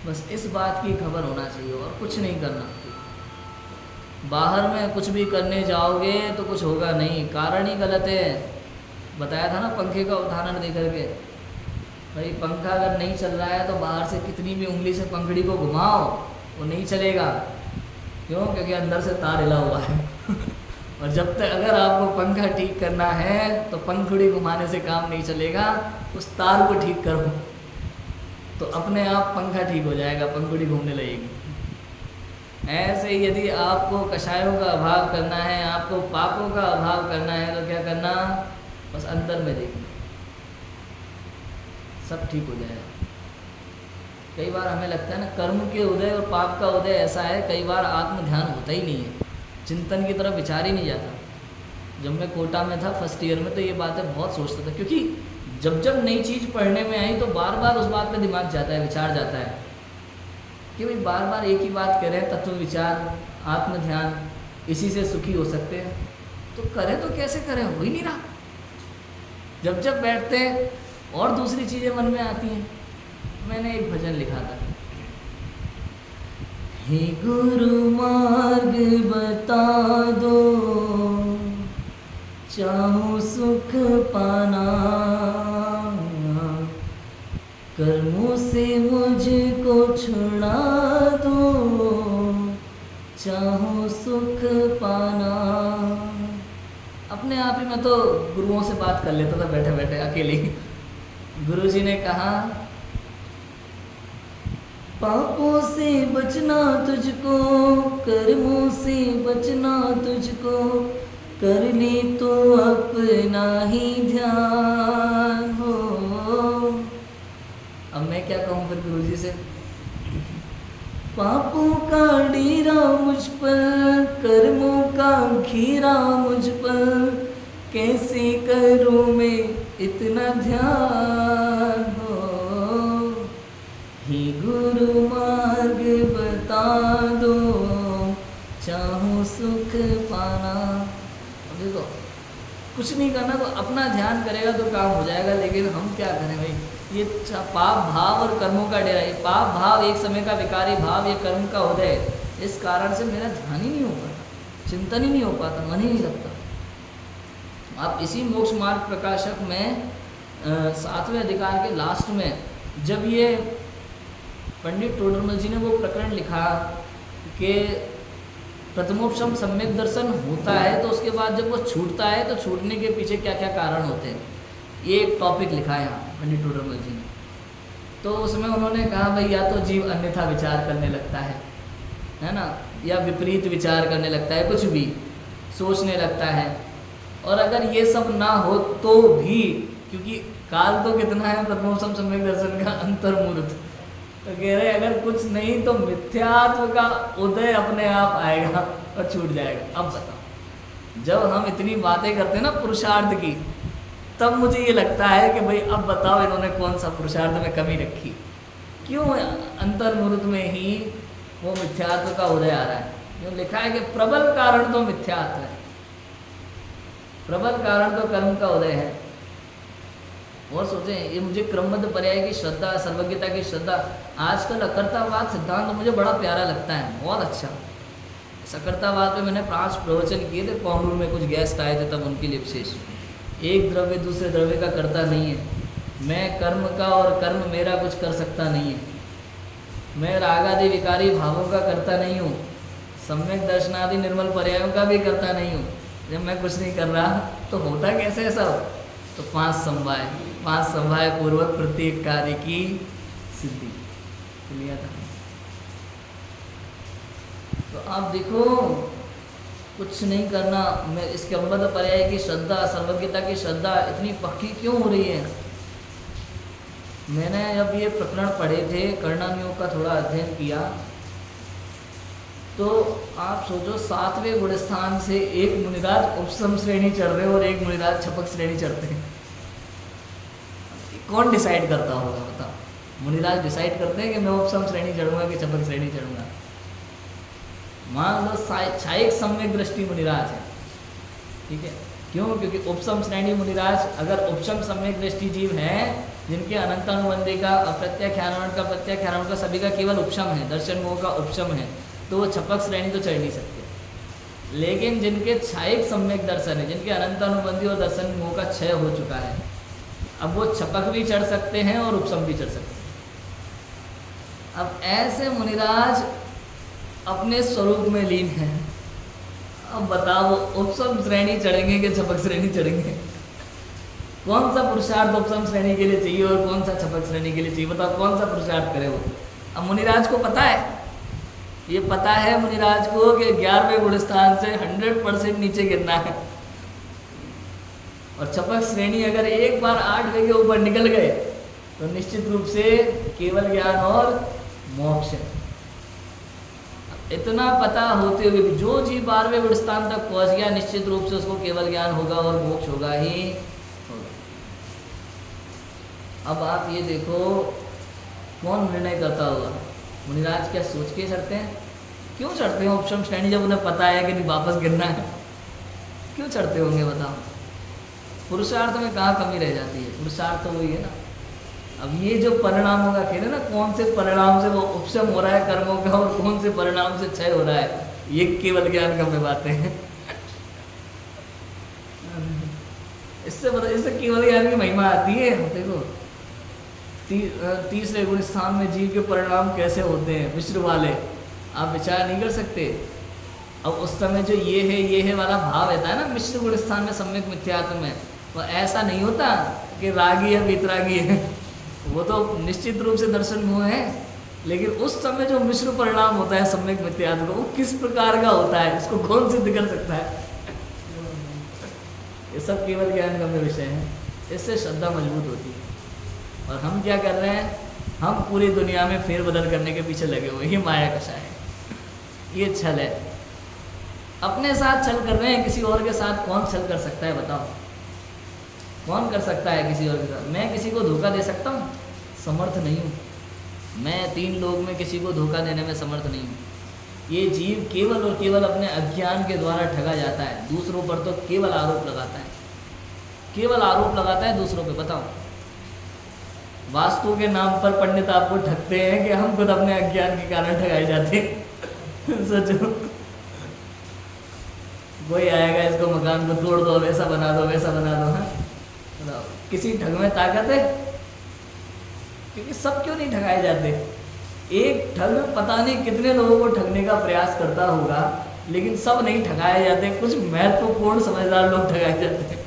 बस इस बात की खबर होना चाहिए, और कुछ नहीं करना। बाहर में कुछ भी करने जाओगे तो कुछ होगा नहीं, कारण ही गलत है। बताया था ना पंखे का उदाहरण दे करके, भाई पंखा अगर नहीं चल रहा है तो बाहर से कितनी भी उंगली से पंखड़ी को घुमाओ, वो नहीं चलेगा। क्यों? क्योंकि अंदर से तार हिला हुआ है और जब तक अगर आपको पंखा ठीक करना है तो पंखुड़ी घुमाने से काम नहीं चलेगा, उस तार को ठीक करो तो अपने आप पंखा ठीक हो जाएगा, पंखुड़ी घूमने लगेगी। ऐसे ही यदि आपको कषायों का अभाव करना है, आपको पापों का अभाव करना है, तो क्या करना? बस अंदर में देखना, सब ठीक हो जाएगा। कई बार हमें लगता है ना, कर्म के उदय और पाप का उदय ऐसा है, कई बार आत्म ध्यान होता ही नहीं है, चिंतन की तरफ विचार ही नहीं जाता। जब मैं कोटा में था फर्स्ट ईयर में, तो ये बातें बहुत सोचता था, क्योंकि जब नई चीज़ पढ़ने में आई तो बार बार उस बात पे दिमाग जाता है, विचार जाता है कि भाई बार बार एक ही बात कह रहे हैं, तत्व विचार, आत्म ध्यान, इसी से सुखी हो सकते हैं, तो करें तो कैसे करें? हो ही नहीं रहा। जब जब बैठते हैं और दूसरी चीज़ें मन में आती हैं। मैंने एक भजन लिखा था, हे गुरु मार्ग बता दो, चाहूं सुख पाना, कर्मों से मुझको छुड़ा दो, चाहूं सुख पाना। अपने आप ही मैं तो गुरुओं से बात कर लेता था बैठे बैठे अकेले। गुरुजी ने कहा, पापों से बचना तुझको, कर्मों से बचना तुझको, कर ले तो अपना ही ध्यान हो। अब मैं क्या कहूँ फिर गुरुजी से, पापों का डेरा मुझ पर, कर्मों का घेरा मुझ पर, कैसे करूँ मैं इतना ध्यान हो। हे गुरु मार्ग बता दो, चाहूं सुख पाना। अब देखो कुछ नहीं करना तो अपना ध्यान करेगा तो काम हो जाएगा, लेकिन हम क्या करें भाई, ये पाप भाव और कर्मों का डेरा, ये पाप भाव एक समय का विकारी भाव, ये कर्म का उदय, इस कारण से मेरा ध्यान ही नहीं हो पाता, चिंतन ही नहीं हो पाता, मन ही नहीं लगता। आप इसी मोक्ष मार्ग प्रकाशक में 7वें अधिकार के लास्ट में जब ये पंडित टोडरमल जी ने वो प्रकरण लिखा कि प्रथमोपशम सम्यक दर्शन होता है तो उसके बाद जब वो छूटता है तो छूटने के पीछे क्या क्या कारण होते हैं, ये एक टॉपिक लिखा है यहाँ पंडित टोडरमल जी ने। तो उसमें उन्होंने कहा भाई या तो जीव अन्यथा विचार करने लगता है ना, या विपरीत विचार करने लगता है, कुछ भी सोचने लगता है, और अगर ये सब ना हो तो भी, क्योंकि काल तो कितना है प्रथमोपशम सम्यक दर्शन का अंतर्मूर्त, तो कह रहे अगर कुछ नहीं तो मिथ्यात्व का उदय अपने आप आएगा और छूट जाएगा। अब बताओ, जब हम इतनी बातें करते हैं ना पुरुषार्थ की, तब मुझे ये लगता है कि भाई अब बताओ इन्होंने कौन सा पुरुषार्थ में कमी रखी, क्यों अंतर्मूर्त में ही वो मिथ्यात्व का उदय आ रहा है। क्यों लिखा है कि प्रबल कारण तो मिथ्यात्व है, प्रबल कारण तो कर्म का उदय है। और सोचें, ये मुझे क्रमबद्ध पर्याय की श्रद्धा, सर्वज्ञता की श्रद्धा, आजकल अकर्तावाद सिद्धांत तो मुझे बड़ा प्यारा लगता है, बहुत अच्छा। सकर्तावाद पे मैंने 5 प्रवचन किए थे, पाउंडूर में कुछ गेस्ट आए थे तब, उनके लिए विशेष। एक द्रव्य दूसरे द्रव्य का करता नहीं है, मैं कर्म का और कर्म मेरा कुछ कर सकता नहीं है, मैं रागादि विकारी भावों का करता नहीं हूँ, सम्यक दर्शनादि निर्मल पर्यायों का भी करता नहीं हूँ। जब मैं कुछ नहीं कर रहा तो होता कैसे है सब, तो 5 समवाय पूर्वक प्रत्येक कार्य की सिद्धि लिया था। तो आप देखो कुछ नहीं करना, मैं इसके अंबद पर्याय की श्रद्धा, सर्वज्ञता की श्रद्धा इतनी पक्की क्यों हो रही है। मैंने जब ये प्रकरण पढ़े थे, कर्णानुयोग का थोड़ा अध्ययन किया, तो आप सोचो 7वें गुणस्थान से एक मुनिराज उपसम श्रेणी चढ़ रहे और एक मुनिराज छपक श्रेणी चढ़ते हैं। कौन डिसाइड करता होगा बताओ? मुनिराज डिसाइड करते हैं कि मैं उपसम श्रेणी चढ़ूंगा कि छपक श्रेणी चढ़ूंगा। मान लो छायक सम्यक दृष्टि मुनिराज है, ठीक है, क्यों? क्योंकि उपसम श्रेणी मुनिराज अगर उपसम सम्यक दृष्टि जीव हैं जिनके अनंतानुबंधी का, अप्रत्याख्यान का, प्रत्याख्यान का सभी का केवल उपशम है, दर्शन मोह का उपशम है, तो वो छपक श्रेणी तो चढ़ नहीं सकते। लेकिन जिनके छायक सम्यक दर्शन है, जिनके अनंतानुबंधी और दर्शन मोह का क्षय हो चुका है, अब वो छपक भी चढ़ सकते हैं और उपशम भी चढ़ सकते हैं। अब ऐसे मुनिराज अपने स्वरूप में लीन है। अब बताओ उपशम श्रेणी चढ़ेंगे कि छपक श्रेणी चढ़ेंगे? कौन सा पुरुषार्थ उपशम श्रेणी के लिए चाहिए और कौन सा छपक श्रेणी के लिए चाहिए? बताओ कौन सा पुरुषार्थ करे वो? अब मुनिराज को पता है, ये पता है मुनिराज को कि 11वें गुणस्थान से 100% नीचे गिरना है, और छपक श्रेणी अगर एक बार 8वें के ऊपर निकल गए तो निश्चित रूप से केवल ज्ञान और मोक्ष है। इतना पता होते हुए भी जो जीव 12वें गुणस्थान तक पहुंच गया, निश्चित रूप से उसको केवल ज्ञान होगा और मोक्ष होगा ही होगा। अब आप ये देखो कौन निर्णय करता होगा? मुनिराज क्या सोच के चढ़ते हैं? क्यों चढ़ते हैं उपशम श्रेणी जब उन्हें पता है कि नहीं वापस गिरना है? क्यों चढ़ते होंगे बताओ? पुरुषार्थ में कहाँ कमी रह जाती है? पुरुषार्थ तो वही है ना। अब ये जो परिणामों का खेल है ना, कौन से परिणाम से वो उपशम हो रहा है कर्मों का और कौन से परिणाम से क्षय हो रहा है, ये केवल ज्ञान का में बातें हैं। इससे केवल ज्ञान की महिमा आती है। देखो तीसरे गुण स्थान में जीव के परिणाम कैसे होते हैं मिश्र वाले, आप विचार नहीं कर सकते। अब उस समय जो ये है वाला भाव रहता है ना मिश्र गुण स्थान में सम्यक मिथ्यात्व में, वो ऐसा नहीं होता कि रागी है वीतरागी है, वो तो निश्चित रूप से दर्शन मोह है। लेकिन उस समय जो मिश्र परिणाम होता है सम्यक मिथ्यात्व का, वो किस प्रकार का होता है, इसको कौन सिद्ध कर सकता है? ये सब केवल ज्ञान का विषय है। इससे श्रद्धा मजबूत होती है। और हम क्या कर रहे हैं, हम पूरी दुनिया में फेरबदल करने के पीछे लगे हुए, ये माया कषा है, ये छल है। अपने साथ छल कर रहे हैं, किसी और के साथ कौन छल कर सकता है बताओ? कौन कर सकता है किसी और के साथ? मैं किसी को धोखा दे सकता हूँ? समर्थ नहीं हूँ। मैं 3 लोग में किसी को धोखा देने में समर्थ नहीं हूँ। ये जीव केवल और केवल अपने अज्ञान के द्वारा ठगा जाता है। दूसरों पर तो केवल आरोप लगाता है, केवल आरोप लगाता है दूसरों पे। बताओ, वास्तु के नाम पर पंडित आपको ठगते हैं कि हम खुद अपने अज्ञान के कारण ठगाए जाते हैं। सोचो, कोई आएगा इसको मकान को तोड़ दो, वैसा बना दो, वैसा बना दो। हाँ बताओ, किसी ठग में ताकत है? क्योंकि सब क्यों नहीं ठगाए जाते? एक ठग पता नहीं कितने लोगों को ठगने का प्रयास करता होगा, लेकिन सब नहीं ठगाए जाते। कुछ महत्वपूर्ण समझदार लोग ठगाए जाते हैं।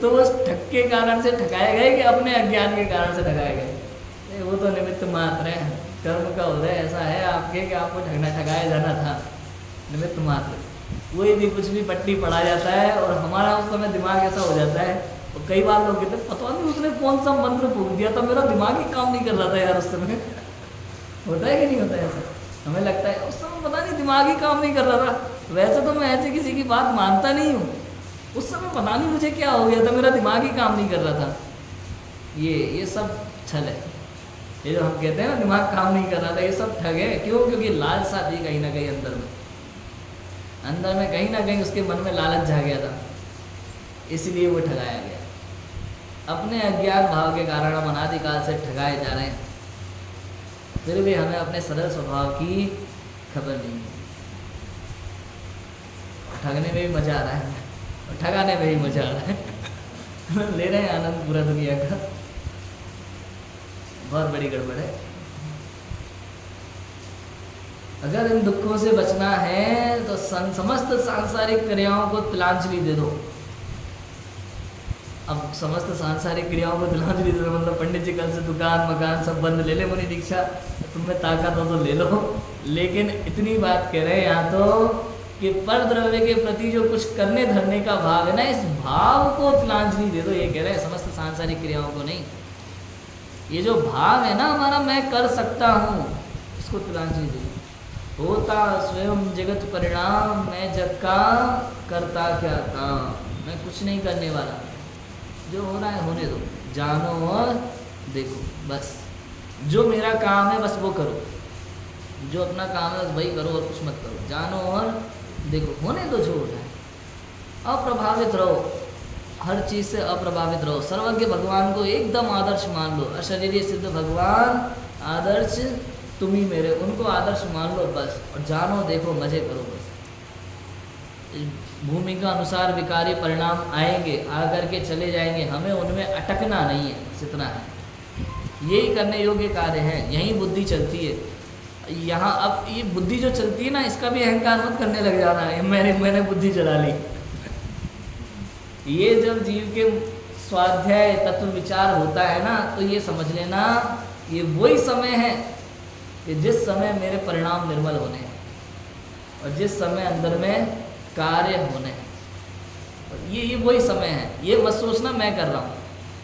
तो उस ठग के कारण से ठगाए गए कि अपने अज्ञान के कारण से ठगाए गए? वो तो निमित्त मात्र है। कर्म का उदय ऐसा है आपके कि आपको ठगाया जाना था, निमित्त मात्र। वही भी कुछ भी पट्टी पढ़ा जाता है और हमारा उस समय दिमाग ऐसा हो जाता है। और कई बार लोग कहते हैं पता नहीं उसने कौन सा मंत्र फूंक दिया था, मेरा दिमाग ही काम नहीं कर रहा था यार उस समय। होता है कि नहीं होता है ऐसा? हमें लगता है उस समय पता नहीं दिमाग ही काम नहीं कर रहा था। वैसे तो मैं ऐसे किसी की बात मानता नहीं हूँ, उस समय पता नहीं मुझे क्या हो गया था, मेरा दिमाग ही काम नहीं कर रहा था। ये सब छल है। ये जो हम कहते हैं ना दिमाग काम नहीं कर रहा था, ये सब ठग है। क्यों? क्योंकि लालसा थी कहीं ना कहीं अंदर में कहीं ना कहीं उसके मन में लालच जा गया था, इसलिए वो ठगाया गया। अपने अज्ञान भाव के कारण हम अनादिकाल से ठगाए जा रहे हैं, फिर भी हमें अपने सरल स्वभाव की खबर नहीं है। ठगने में भी मजा आ रहा है और ठगाने में भी मजा आ रहा है। ले रहे हैं आनंद पूरा दुनिया का। बहुत बड़ी गड़बड़ है। अगर इन दुखों से बचना है तो समस्त सांसारिक क्रियाओं को तिलांजलि दे दो। अब समस्त सांसारिक क्रियाओं को तिलांजलि दे दो मतलब पंडित जी कल से दुकान मकान सब बंद, ले ले मुनि दीक्षा, तुम्हें ताकत हो तो ले लो। लेकिन इतनी बात कह रहे हैं यहाँ तो कि पर द्रव्य के प्रति जो कुछ करने धरने का भाव है ना, इस भाव को तिलांजलि दे दो। ये कह रहे हैं समस्त सांसारिक क्रियाओं को नहीं, ये जो भाव है ना हमारा, मैं कर सकता हूँ, इसको तिलांजलि दे दो। होता स्वयं जगत परिणाम, मैं जग का करता क्या काम। मैं कुछ नहीं करने वाला, जो हो रहा है होने दो, जानो और देखो। बस जो मेरा काम है बस वो करो, जो अपना काम है बस वही करो और कुछ मत करो। जानो और देखो, होने दो जो हो रहा है। अप्रभावित रहो, हर चीज़ से अप्रभावित रहो। सर्वज्ञ भगवान को एकदम आदर्श मान लो। अशरीरी सिद्ध भगवान आदर्श तुम ही मेरे, उनको आदर्श मान लो बस। और जानो देखो मजे करो बस। भूमि का अनुसार विकारी परिणाम आएंगे, आकर के चले जाएंगे, हमें उनमें अटकना नहीं है, बस इतना है। यही करने योग्य कार्य है, यही बुद्धि चलती है यहाँ। अब ये बुद्धि जो चलती है ना, इसका भी अहंकार मत करने लग जाना है मैंने बुद्धि चला ली। ये जब जीव के स्वाध्याय तत्व विचार होता है ना, तो ये समझ लेना ये वही समय है कि जिस समय मेरे परिणाम निर्मल होने हैं और जिस समय अंदर में कार्य होने हैं। और ये वही समय है। ये मत सोचना मैं कर रहा हूँ,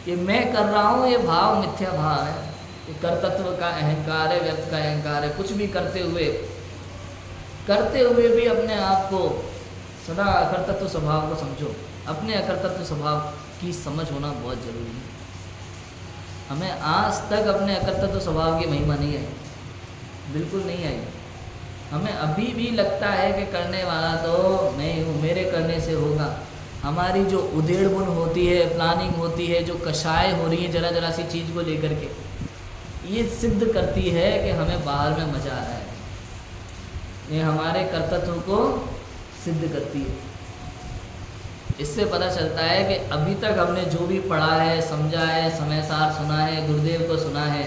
ये मैं कर रहा हूँ, ये भाव मिथ्या भाव है। ये कर्तृत्व का अहंकार है, व्यक्त का अहंकार है। कुछ भी करते हुए भी अपने आप को सदा अकर्तृत्व स्वभाव को समझो। अपने अकर्तृत्व स्वभाव की समझ होना बहुत जरूरी है। हमें आज तक अपने अकर्तृत्व स्वभाव की महिमा नहीं आई, बिल्कुल नहीं आई। हमें अभी भी लगता है कि करने वाला तो मैं हूँ, मेरे करने से होगा। हमारी जो उधेड़ बुन होती है, प्लानिंग होती है, जो कषाय हो रही है जरा जरा सी चीज़ को लेकर के, ये सिद्ध करती है कि हमें बाहर में मज़ा आ रहा है। ये हमारे कर्तव्य को सिद्ध करती है। इससे पता चलता है कि अभी तक हमने जो भी पढ़ा है, समझा है, समय सार सुना है, गुरुदेव को सुना है,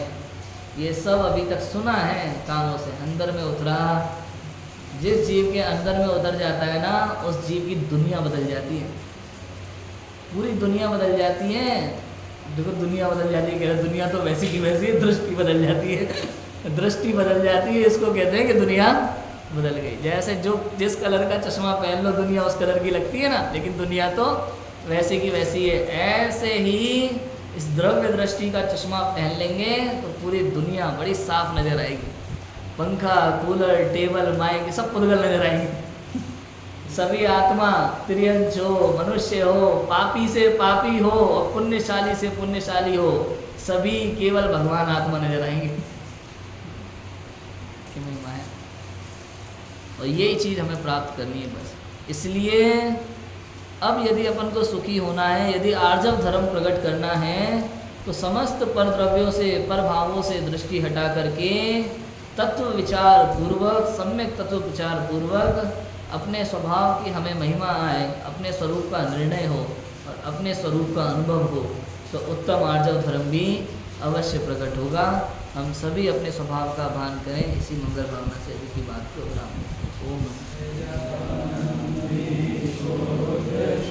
ये सब अभी तक सुना है कानों से, अंदर में उतरा। जिस जीव के अंदर में उतर जाता है ना, उस जीव की दुनिया बदल जाती है, पूरी दुनिया बदल जाती है। देखो दुनिया बदल जाती है, कह रहे दुनिया तो वैसी की वैसी है, दृष्टि बदल जाती है। दृष्टि बदल जाती है, इसको कहते हैं कि दुनिया बदल गई। जैसे जो जिस कलर का चश्मा पहन लो दुनिया उस कलर की लगती है ना, लेकिन दुनिया तो वैसी की वैसी है। ऐसे ही इस द्रव्य दृष्टि का चश्मा पहन लेंगे तो पूरी दुनिया बड़ी साफ नजर आएगी। पंखा, कूलर, टेबल, माइक सब पुद्गल नजर आएंगे। सभी आत्मा त्रियंश हो, मनुष्य हो, पापी से पापी हो और पुण्यशाली से पुण्यशाली हो, सभी केवल भगवान आत्मा नजर आएंगे। और यही चीज़ हमें प्राप्त करनी है बस। इसलिए अब यदि अपन को सुखी होना है, यदि आर्जव धर्म प्रकट करना है, तो समस्त पर द्रव्यों से, पर भावों से दृष्टि हटा करके तत्व विचार पूर्वक, सम्यक तत्व विचार पूर्वक अपने स्वभाव की हमें महिमा आए, अपने स्वरूप का निर्णय हो और अपने स्वरूप का अनुभव हो, तो उत्तम आर्जव धर्म भी अवश्य प्रकट होगा। हम सभी अपने स्वभाव का भान करें। इसी मंगल भावना से अभी की बात को विराम दें। ओम